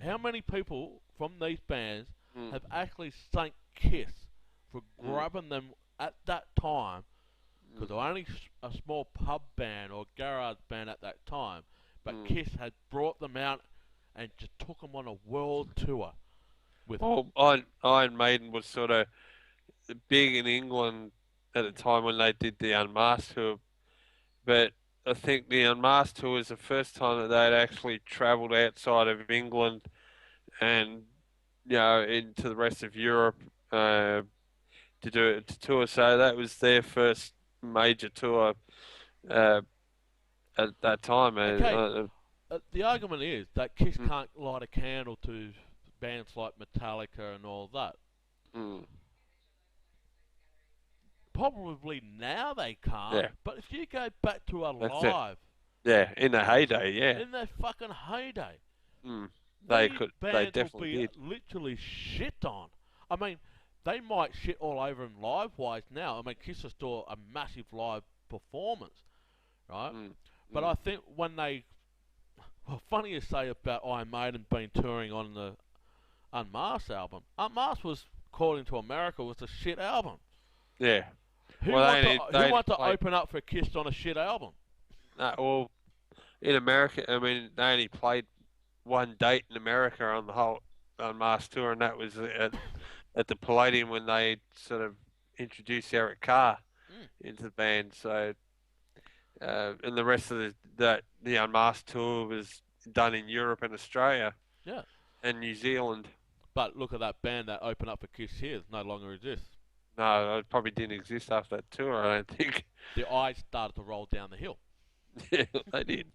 A: how many people from these bands
B: mm,
A: have actually thanked Kiss for
B: mm,
A: grabbing them at that time? Because
B: mm,
A: they're only a small pub band or garage band at that time, but
B: mm.
A: Kiss had brought them out and just took them on a world tour. with them.
B: Well, Iron Maiden was sort of big in England at the time when they did the Unmasked tour, but I think the Unmasked tour was the first time that they'd actually travelled outside of England and into the rest of Europe to do it to tour. So that was their first major tour uh, at that time.
A: Okay, the argument is that Kiss can't light a candle to bands like Metallica and all that.
B: mm,
A: Probably now they can't,
B: yeah,
A: but if you go back to
B: that's it.
A: Alive
B: Yeah, in the heyday, yeah,
A: in their fucking heyday,
B: mm,
A: these
B: they
A: bands will
B: definitely
A: be
B: did.
A: literally shit on. I mean, they might shit all over them live wise now. I mean, Kiss is still a massive live performance, right?
B: Mm,
A: But
B: mm,
A: I think when they, well, funny you say about Iron Maiden being touring on the Unmasked album. Unmasked was, according to America, was a shit album.
B: yeah.
A: Who
B: Well,
A: want to
B: they
A: who
B: only
A: want to
B: played.
A: open up for Kiss on a shit album?
B: Well, in America, I mean, they only played one date in America on the whole Unmasked tour, and that was at the Palladium when they sort of introduced Eric Carr
A: Mm,
B: into the band. So, and the rest of the Unmasked tour was done in Europe and Australia
A: yeah.
B: and New Zealand.
A: But look at that band that opened up for Kiss here. No longer exists.
B: No, it probably didn't exist after that tour. I don't think.
A: The eyes started to roll down the hill.
B: Yeah, they did.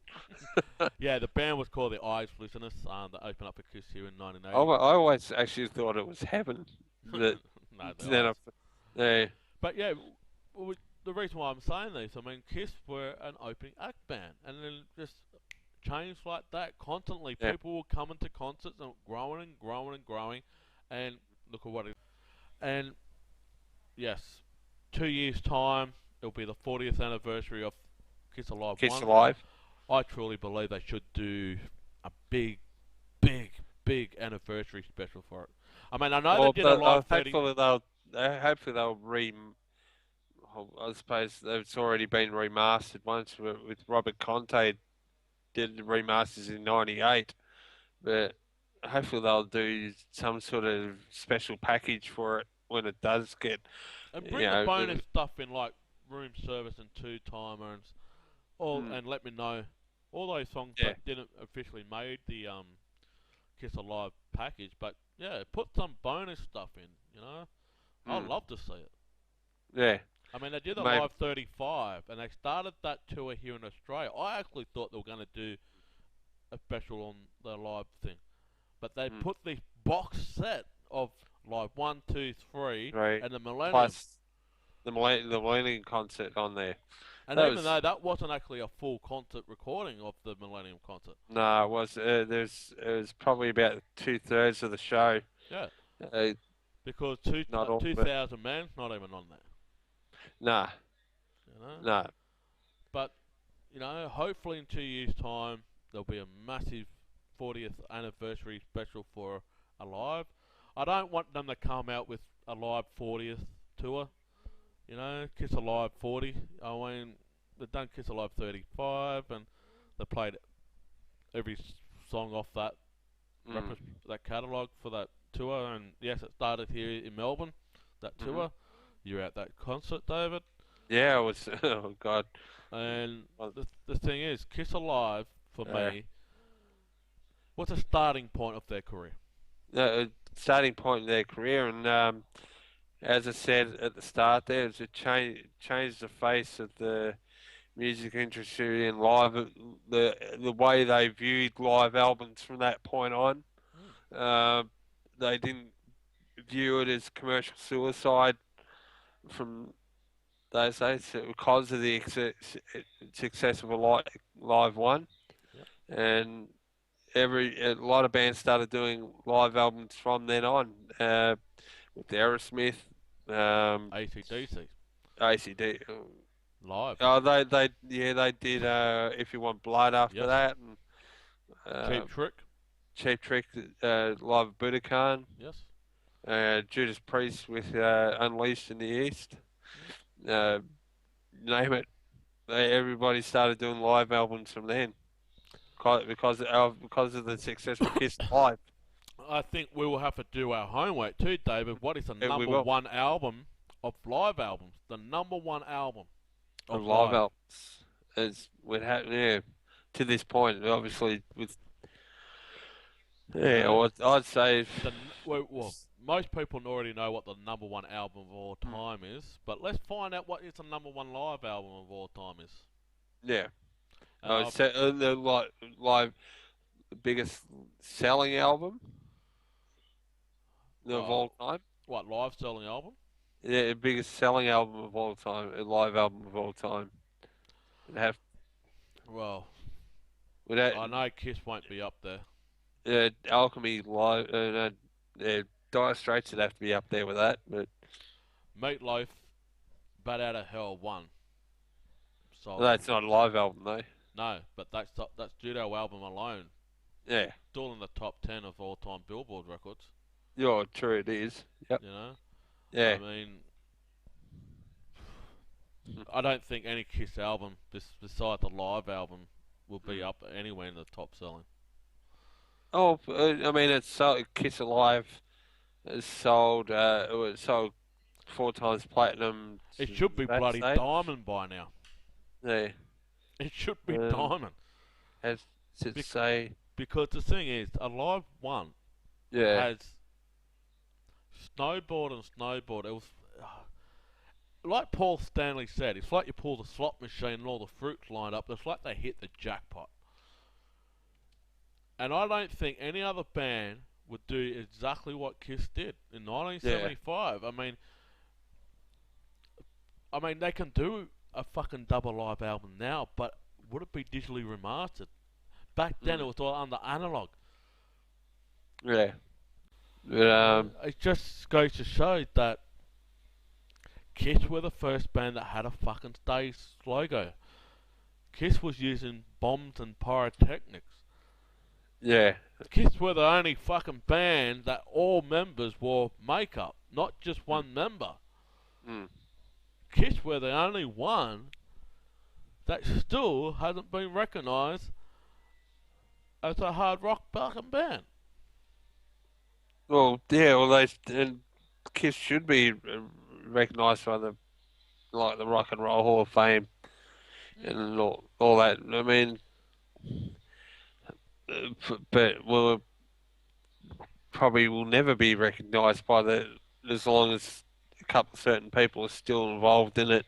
A: Yeah, the band was called the Eyes, listeners. That opened up for Kiss here in
B: I
A: 1980.
B: always actually thought it was heaven. That
A: No, the
B: then
A: Eyes.
B: I, yeah,
A: But yeah, the reason why I'm saying this, I mean, Kiss were an opening act band, and then just changed like that constantly.
B: yeah,
A: People were coming to concerts and growing and growing and growing, and look at what it. And yes, 2 years time, it'll be the 40th anniversary of Kiss Alive
B: Kiss
A: 1.
B: Alive.
A: I truly believe they should do a big, big, big anniversary special for it. I mean, I know they
B: Well,
A: did a live 30.
B: hopefully they'll I suppose it's already been remastered once with Robert Conte did the remasters in '98, but hopefully they'll do some sort of special package for it when it does get,
A: And
B: you
A: bring the
B: know,
A: bonus stuff in, like room service and two timer and all,
B: mm,
A: and let me know all those songs
B: yeah,
A: that didn't officially made the Kiss Alive package. But yeah, put some bonus stuff in. You know, I'd
B: mm,
A: love to see it.
B: yeah,
A: I mean, they did a
B: maybe,
A: live 35, and they started that tour here in Australia. I actually thought they were going to do a special on the live thing, but they
B: mm,
A: put the box set of live one, two, three,
B: right.
A: and the Millennium.
B: Plus the Millennium concert on there.
A: And
B: That
A: even
B: was
A: though that wasn't actually a full concert recording of the Millennium concert,
B: no, it was it was probably about 2/3 of the show.
A: yeah,
B: Uh,
A: because
B: not all, but
A: 2,000 men, not even on there,
B: nah,
A: you know.
B: nah.
A: But hopefully in 2 years' time there'll be a massive 40th anniversary special for Alive. I don't want them to come out with a live 40th tour. Kiss Alive 40. I mean, they've done Kiss Alive 35, and they played every song off that
B: Mm,
A: that catalogue for that tour. And yes, it started here in Melbourne. That
B: hmm.
A: tour. You were at that concert, David.
B: Yeah, it was. Oh God.
A: And
B: Well,
A: the thing is, Kiss Alive for
B: Uh,
A: me was a starting point of their career.
B: starting point in their career, and as I said at the start, there was a changed the face of the music industry and live the way they viewed live albums from that point on.
A: Mm,
B: Uh, they didn't view it as commercial suicide from those days because of the success of a live one,
A: yep.
B: and a lot of bands started doing live albums from then on. With Aerosmith, um,
A: AC/DC
B: ACD.
A: live.
B: Oh, they did. If you want blood after
A: Yes.
B: that, and uh,
A: Cheap Trick.
B: Cheap Trick, live at Budokan,
A: Yes.
B: Judas Priest with Unleashed in the East.
A: Mm,
B: Uh, name it. Everybody started doing live albums from then because of the successful Kiss live.
A: I think we will have to do our homework too, David. What is the
B: Yeah, we
A: number
B: will.
A: one album of live albums? The number one album
B: Of
A: of
B: live
A: live.
B: albums, as would have, yeah, to this point, obviously with,
A: You
B: yeah,
A: know,
B: I'd say,
A: well, most people already know what the number one album of all
B: mm,
A: time is, but let's find out what is the number one live album of all time is.
B: yeah,
A: And
B: I'd
A: I've
B: say the live the biggest selling album of all
A: well,
B: time.
A: what live selling album?
B: Yeah, the biggest selling album of all time, a live album of all time. Would have
A: Well,
B: would that
A: I know Kiss won't be up there.
B: Alchemy live, Dire Straits would have to be up there with that, but
A: Meatloaf, Bat Out of Hell won. So
B: that's not a live album though.
A: no, but that studio album alone,
B: Yeah,
A: still in the top 10 of all time Billboard records.
B: you're true. It is. Yep.
A: You know, I
B: Yeah.
A: mean, I don't think any Kiss album, beside the live album, will be
B: Mm.
A: up anywhere in the top selling.
B: Oh, I mean, it's so Kiss Alive is sold. It was sold 4 times platinum.
A: It should be
B: That
A: bloody
B: stage.
A: diamond by now.
B: Yeah.
A: It should be
B: Um,
A: diamond.
B: Has to
A: Bec-
B: say.
A: because the thing is, a live one
B: Yeah.
A: has snowboard and snowboard. It was like Paul Stanley said. It's like you pull the slot machine and all the fruits lined up. It's like they hit the jackpot. And I don't think any other band would do exactly what Kiss did in
B: Yeah.
A: 1975. I mean, they can do a fucking double live album now, but would it be digitally remastered? Back then, it
B: Mm.
A: was all under analog.
B: Yeah. But
A: It just goes to show that Kiss were the first band that had a fucking stage logo. Kiss was using bombs and pyrotechnics.
B: yeah.
A: Kiss were the only fucking band that all members wore makeup, not just
B: Mm.
A: one member.
B: Mm.
A: Kiss were the only one that still hasn't been recognised as a hard rock fucking band.
B: Well, yeah. Well, they and Kiss should be recognised by the Rock and Roll Hall of Fame and all that. I mean, but will probably will never be recognised by as long as a couple of certain people are still involved in it.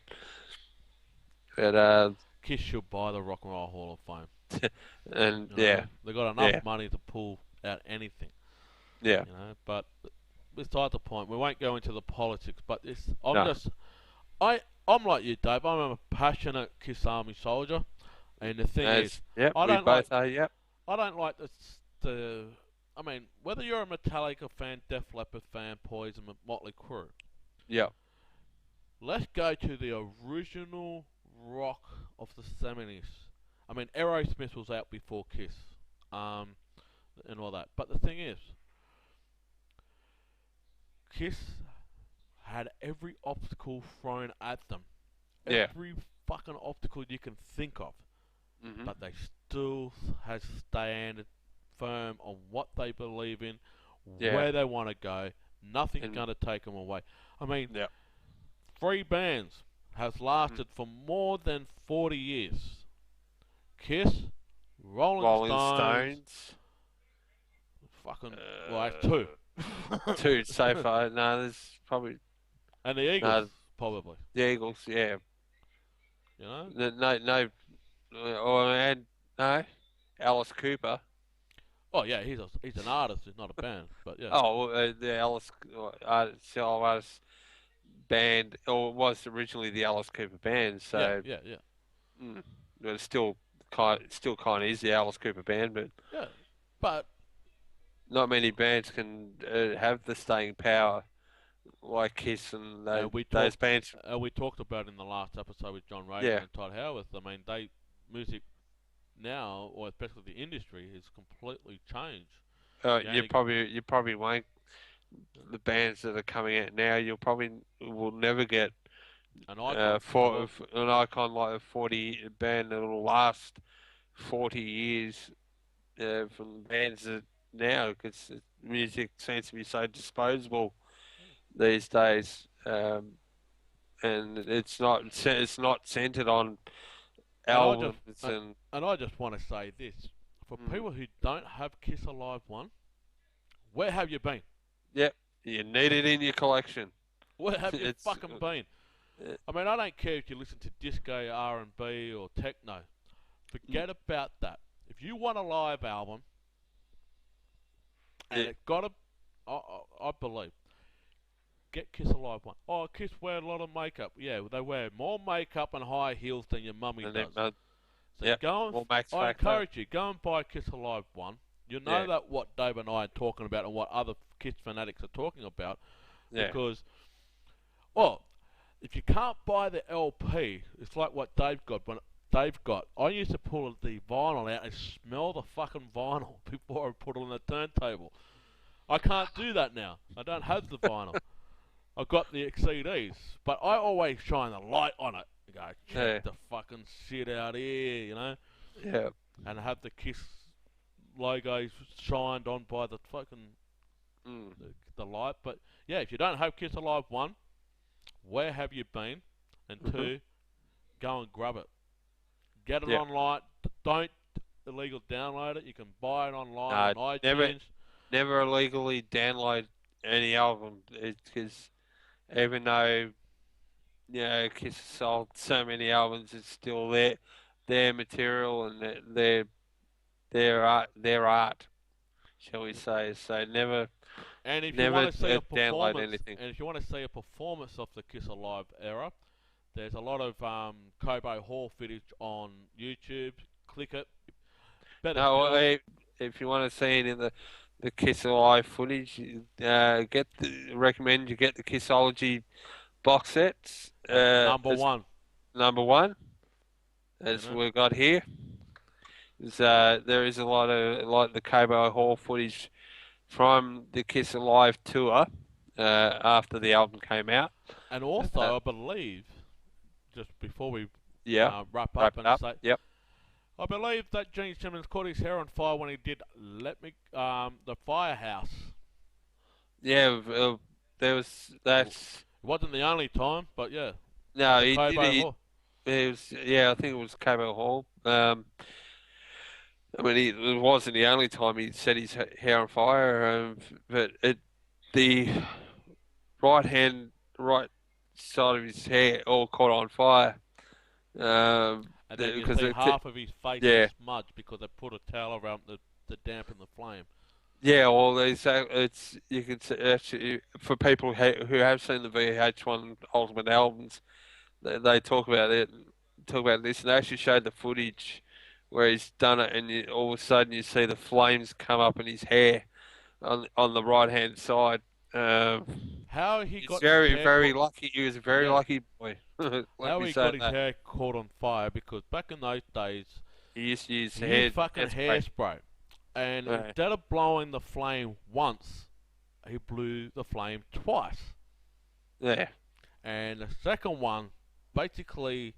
B: But
A: Kiss should buy the Rock and Roll Hall of Fame.
B: and
A: You
B: yeah,
A: know, they got enough
B: yeah,
A: money to pull out anything.
B: yeah,
A: You know, but beside the point, we won't go into the politics. But
B: no,
A: I'm like you, Dave. I'm a passionate Kiss Army soldier, and the thing is,
B: as yep,
A: I
B: we
A: don't like
B: both are. Yep,
A: I don't like the. I mean, whether you're a Metallica fan, Def Leppard fan, Poison, Motley Crue,
B: yep,
A: let's go to the original rock of the 70s. I mean, Aerosmith was out before Kiss, um, and all that. But the thing is, Kiss had every obstacle thrown at them,
B: yeah,
A: every fucking obstacle you can think of,
B: hmm,
A: but they still has stand firm on what they believe in,
B: yeah,
A: where they want to go. Nothing's
B: and
A: going to take them away. I mean,
B: yeah,
A: three bands has
B: mhm.
A: lasted for more than 40 years. Kiss, Rolling
B: Rolling
A: Stones,
B: Stones.
A: fucking, well, that's two.
B: Two so far. No, there's probably
A: And the Eagles,
B: no
A: probably.
B: the Eagles. Yeah,
A: You know?
B: no, and no, Alice Cooper.
A: Oh yeah, he's an artist. He's not a band, but yeah,
B: Oh, the Alice solo artist band, or it was originally the Alice Cooper band.
A: yeah,
B: So
A: yeah, yeah,
B: mm, it's still kind of is the Alice Cooper band, but
A: yeah. But
B: not many bands can have the staying power like Kiss and
A: and we
B: those
A: talked
B: bands.
A: we talked about in the last episode with John Reagan
B: Yeah,
A: and Todd Howarth. I mean, music now, or especially the industry, has completely changed. You only
B: you probably won't. The bands that are coming out now, you'll probably will never get
A: an icon.
B: for an icon like a 40 band that will last 40 years from bands that now because music seems to be so disposable these days, and it's not centered on
A: And I just
B: albums and
A: and I just want to say this for
B: mm,
A: people who don't have Kiss Alive One, where have you been?
B: yep, you need it in your collection.
A: Where have you
B: It's
A: fucking been?
B: uh,
A: I mean, I don't care if you listen to disco, R&B, or techno.
B: mm,
A: Forget about that. If you want a live album,
B: yeah,
A: and it got a, I believe, get Kiss Alive One. Oh, Kiss wear a lot of makeup. Yeah, they wear more makeup and high heels than your mummy
B: and then
A: does. So
B: yep,
A: go and,
B: more Max
A: I
B: Factor.
A: encourage you, go and buy Kiss Alive One. You know
B: Yeah,
A: that what Dave and I are talking about and what other Kiss fanatics are talking about,
B: yeah,
A: because, well, if you can't buy the LP, it's like what Dave got. When Dave got, I used to pull the vinyl out and smell the fucking vinyl before I put it on the turntable. I can't do that now. I don't have the vinyl. I've got the CDs, but I always shine the light on it. You go, check
B: yeah,
A: the fucking shit out here, you know,
B: yeah.
A: and have the Kiss logos shined on by the fucking
B: Mm,
A: the light. But yeah, if you don't have Kiss Alive One, where have you been? And
B: hmm
A: two, go and grab it. Get it
B: Yeah.
A: online. Don't illegal download it. You can buy it online on
B: Never,
A: iTunes.
B: never illegally download any album. It's because even though Kiss has sold so many albums, it's still their material and their art, shall we say? So
A: And if you
B: never
A: want to see a
B: download
A: performance,
B: anything.
A: and if you want to see a performance of the Kiss Alive era, there's a lot of Cobo Hall footage on YouTube. Click it. Better
B: No,
A: still,
B: if you want to see any of the Kiss Alive footage, recommend you get the Kissology box sets.
A: that's number
B: As
A: one.
B: number one,
A: You
B: as
A: know,
B: we got here, there is a lot of like the Cobo Hall footage from the Kiss Alive tour after the album came out.
A: and
B: Uh,
A: also I believe just before we
B: yeah,
A: wrap
B: wrap
A: up
B: it
A: and
B: up.
A: say,
B: Yep.
A: I believe that Gene Simmons caught his hair on fire when he did Let Me the Firehouse.
B: Yeah, there was
A: It
B: that's
A: wasn't the only time, but yeah, at
B: no,
A: the
B: he did
A: Cobo
B: it.
A: Hall.
B: It was yeah, I think it was Cobo Hall. I mean, it wasn't the only time he set his hair on fire, but the right side of his hair all caught on fire.
A: And then you
B: Because
A: see half of his face is
B: yeah,
A: smudged because they put a towel around to dampen the flame.
B: yeah. Well, it's you can see actually for people who have seen the VH1 Ultimate albums, they talk about it, talk about this, and they actually showed the footage where he's done it, and all of a sudden you see the flames come up in his hair on the right hand side. Um,
A: How he
B: he's
A: got his hair
B: very
A: caught,
B: lucky. He was a very
A: yeah,
B: lucky boy. Let
A: how
B: me
A: he
B: say
A: got his
B: that.
A: hair caught on fire because back in those days
B: He used to use
A: he used
B: hair
A: fucking
B: hairspray.
A: hairspray, and
B: Uh,
A: instead of blowing the flame once, he blew the flame twice.
B: yeah,
A: And the second one basically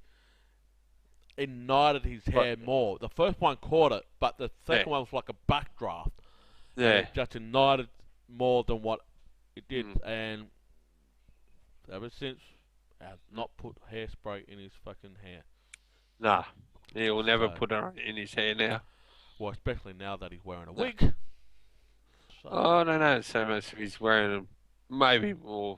A: ignited his
B: but
A: hair more. The first one caught it, but the
B: yeah,
A: second one was like a backdraft, and
B: yeah.
A: it just ignited more than what it did.
B: Mm,
A: And ever since, I've not put hairspray in his fucking hair.
B: nah, he will never
A: So,
B: put it in his hair now.
A: well, especially now that he's wearing a
B: No.
A: wig. So,
B: Oh, I don't know so much if he's wearing them. Maybe, or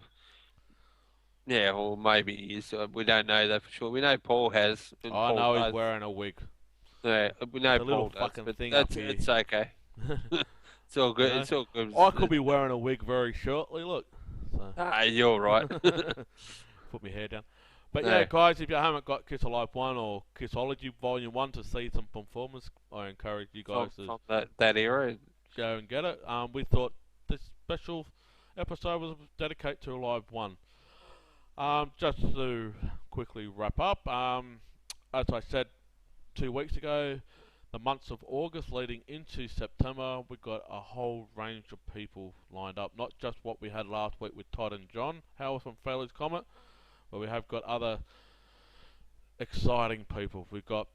B: yeah, or maybe he is. We don't know that for sure. We know Paul has, and
A: I
B: Paul
A: know he's
B: does.
A: wearing a wig.
B: Yeah, we know
A: The little
B: Paul does,
A: fucking
B: but
A: thing up
B: that's
A: here.
B: it's okay. It's all
A: You
B: good.
A: know,
B: It's all good.
A: I could be wearing a wig very shortly. Look. So.
B: Ah, you're right.
A: Put my hair down. But yeah,
B: Yeah,
A: guys, if you haven't got Kiss Alive 1 or Kissology Volume 1 to see some performance, I encourage you guys to
B: from that era.
A: go and get it. We thought this special episode was dedicated to Alive 1. Just to quickly wrap up, as I said 2 weeks ago, the months of August leading into September, we've got a whole range of people lined up. Not just what we had last week with Todd and John Howard from Failures Comet, but we have got other exciting people. We've got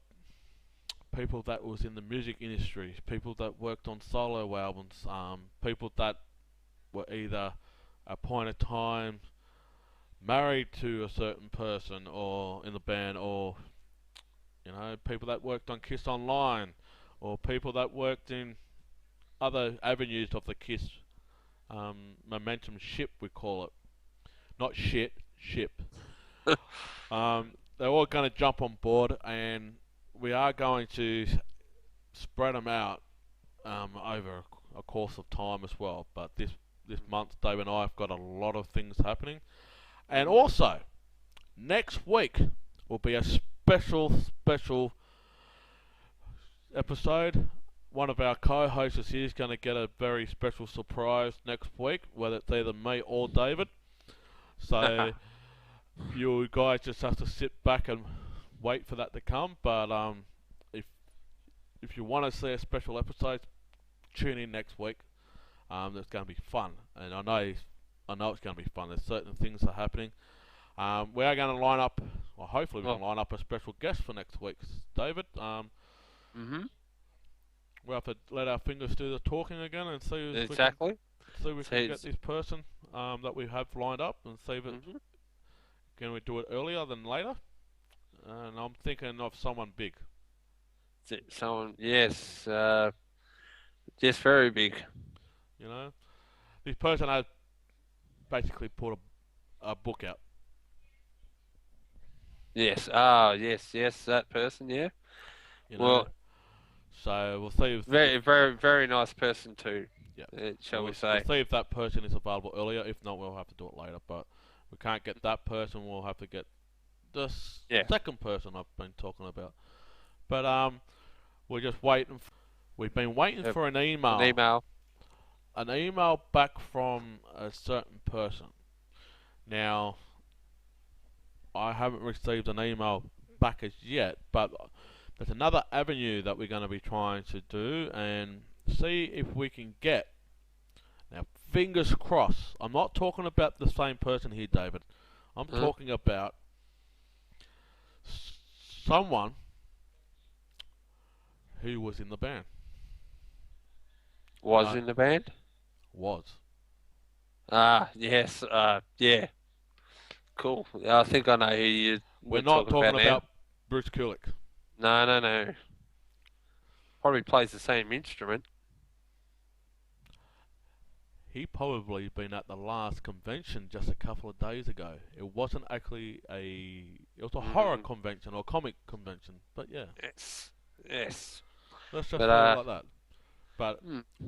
A: people that was in the music industry, people that worked on solo albums, people that were either at point of time married to a certain person or in the band, or people that worked on Kiss Online, or people that worked in other avenues of the Kiss momentum ship, we call it. Not shit, ship. They're all going to jump on board, and we are going to spread them out over a course of time as well. But this month, Dave and I have got a lot of things happening. And also, next week will be a special episode. One of our co-hosts here is going to get a very special surprise next week, whether it's either me or David. So you guys just have to sit back and wait for that to come. But if you want to see a special episode, tune in next week. It's going to be fun, and I know it's going to be fun. There's certain things that are happening. We are going to line up, or hopefully we can line up a special guest for next week, David. We'll have to let our fingers do the talking again and see if
B: Exactly.
A: we can get this person that we have lined up, and see if can we do it earlier than later. And I'm thinking of someone big.
B: Someone, yes, just very big.
A: This person has basically put a book out.
B: Yes. Yes. That person. Yeah.
A: Well, so we'll see if
B: very nice person too.
A: Yeah.
B: Shall we say?
A: We'll see if that person is available earlier. If not, we'll have to do it later. But we can't get that person. We'll have to get the second person I've been talking about. But we're just waiting. We've been waiting for an email. An email back from a certain person. Now, I haven't received an email back as yet, but there's another avenue that we're going to be trying to do and see if we can get. Now, fingers crossed. I'm not talking about the same person here, David. I'm talking about someone who was in the band.
B: Was in the band?
A: Was.
B: Yes. Yeah. Cool. I think I know who you.
A: We're not talking about Bruce Kulick.
B: No. Probably plays the same instrument.
A: He probably been at the last convention just a couple of days ago. It wasn't actually it was a horror convention or comic convention, but yeah.
B: Yes.
A: Let's just put it like that. But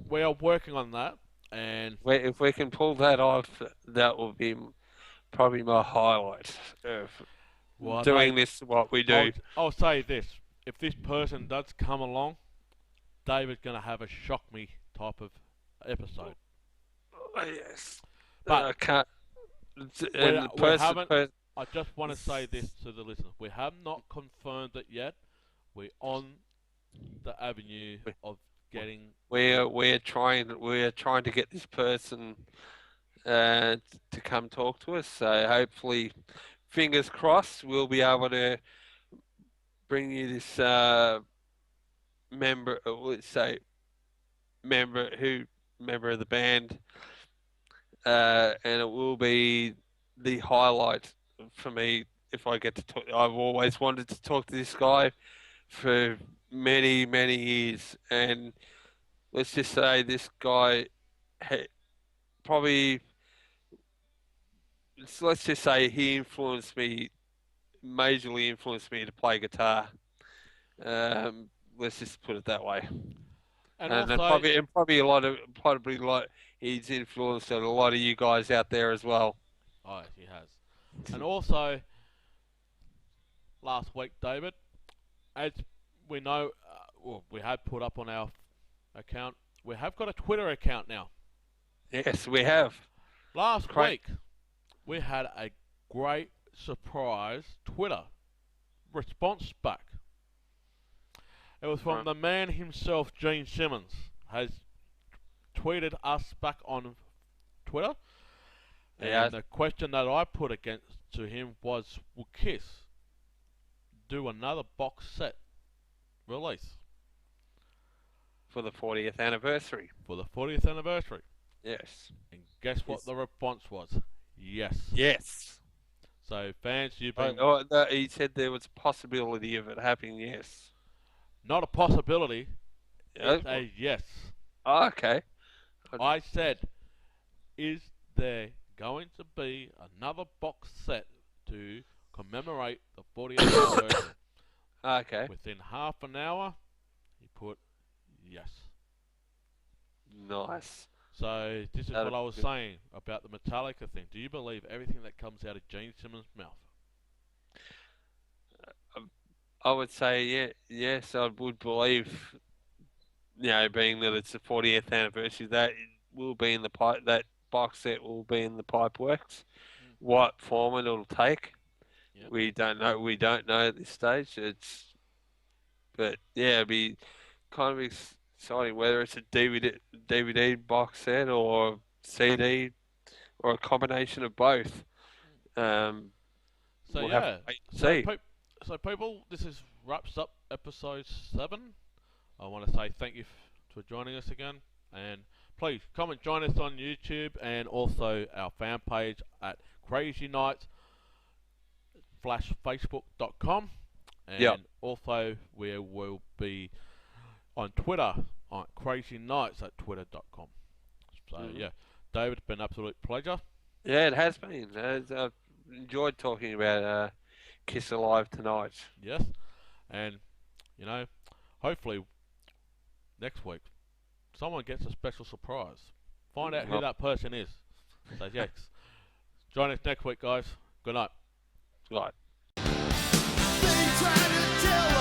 A: we are working on that, and
B: if we can pull that off, that will be probably my highlight of doing this. What we do.
A: I'll say this: if this person does come along, David's gonna have a shock me type of episode.
B: Yes,
A: but
B: I can't.
A: I just want to say this to the listeners: we have not confirmed it yet. We're on the avenue of getting.
B: We're trying to get this person to come talk to us. So hopefully, fingers crossed, we'll be able to bring you this member. Let's say member of the band. And it will be the highlight for me if I get to talk. I've always wanted to talk to this guy for many, many years, and let's just say this guy probably. Let's just say he majorly influenced me to play guitar. Let's just put it that way. And also, probably he's influenced a lot of you guys out there as well.
A: Oh, he has. And also, last week, David, as we know, we had put up on our account, we have got a Twitter account now.
B: Yes, we have.
A: Last week, we had a great surprise Twitter response back. It was from the man himself, Gene Simmons, has tweeted us back on Twitter. And the question that I put to him was, will Kiss do another box set release
B: For the 40th anniversary.
A: for the 40th anniversary.
B: Yes.
A: And guess what
B: Yes.
A: the response was? Yes.
B: Yes.
A: So fans, you've been
B: He said there was a possibility of it happening. Yes.
A: not a possibility,
B: Yeah.
A: it's a yes.
B: Oh, okay.
A: I said, is there going to be another box set to commemorate the 40th anniversary?
B: Okay.
A: Within half an hour, he put yes.
B: Nice.
A: So this is
B: That'd
A: what I
B: be
A: was
B: good.
A: saying about the Metallica thing. Do you believe everything that comes out of Gene Simmons' mouth?
B: I would say yes. I would believe, being that it's the 40th anniversary, that it will be in the pipe. That box set will be in the pipe works.
A: Mm.
B: What form it'll take,
A: Yep.
B: we don't know. We don't know at this stage. But yeah, it'd be kind of exciting whether it's a DVD box set or CD or a combination of both. Um,
A: So
B: we'll have to
A: yeah,
B: wait and
A: so
B: see.
A: people, this is wraps up episode 7. I want to say thank you for joining us again, and please come and join us on YouTube and also our fan page at Krazy Knights /Facebook.com,
B: Yeah.
A: and also we will be on Twitter on Krazy Knights at Twitter.com. So
B: Mhm.
A: yeah, David, it's been an absolute pleasure.
B: Yeah, it has been. I've enjoyed talking about Kiss Alive tonight.
A: Yes, and you know, hopefully next week someone gets a special surprise. Find out who
B: Well,
A: that person is. So yes, join us next week, guys. Good night.
B: right.
C: They try to tell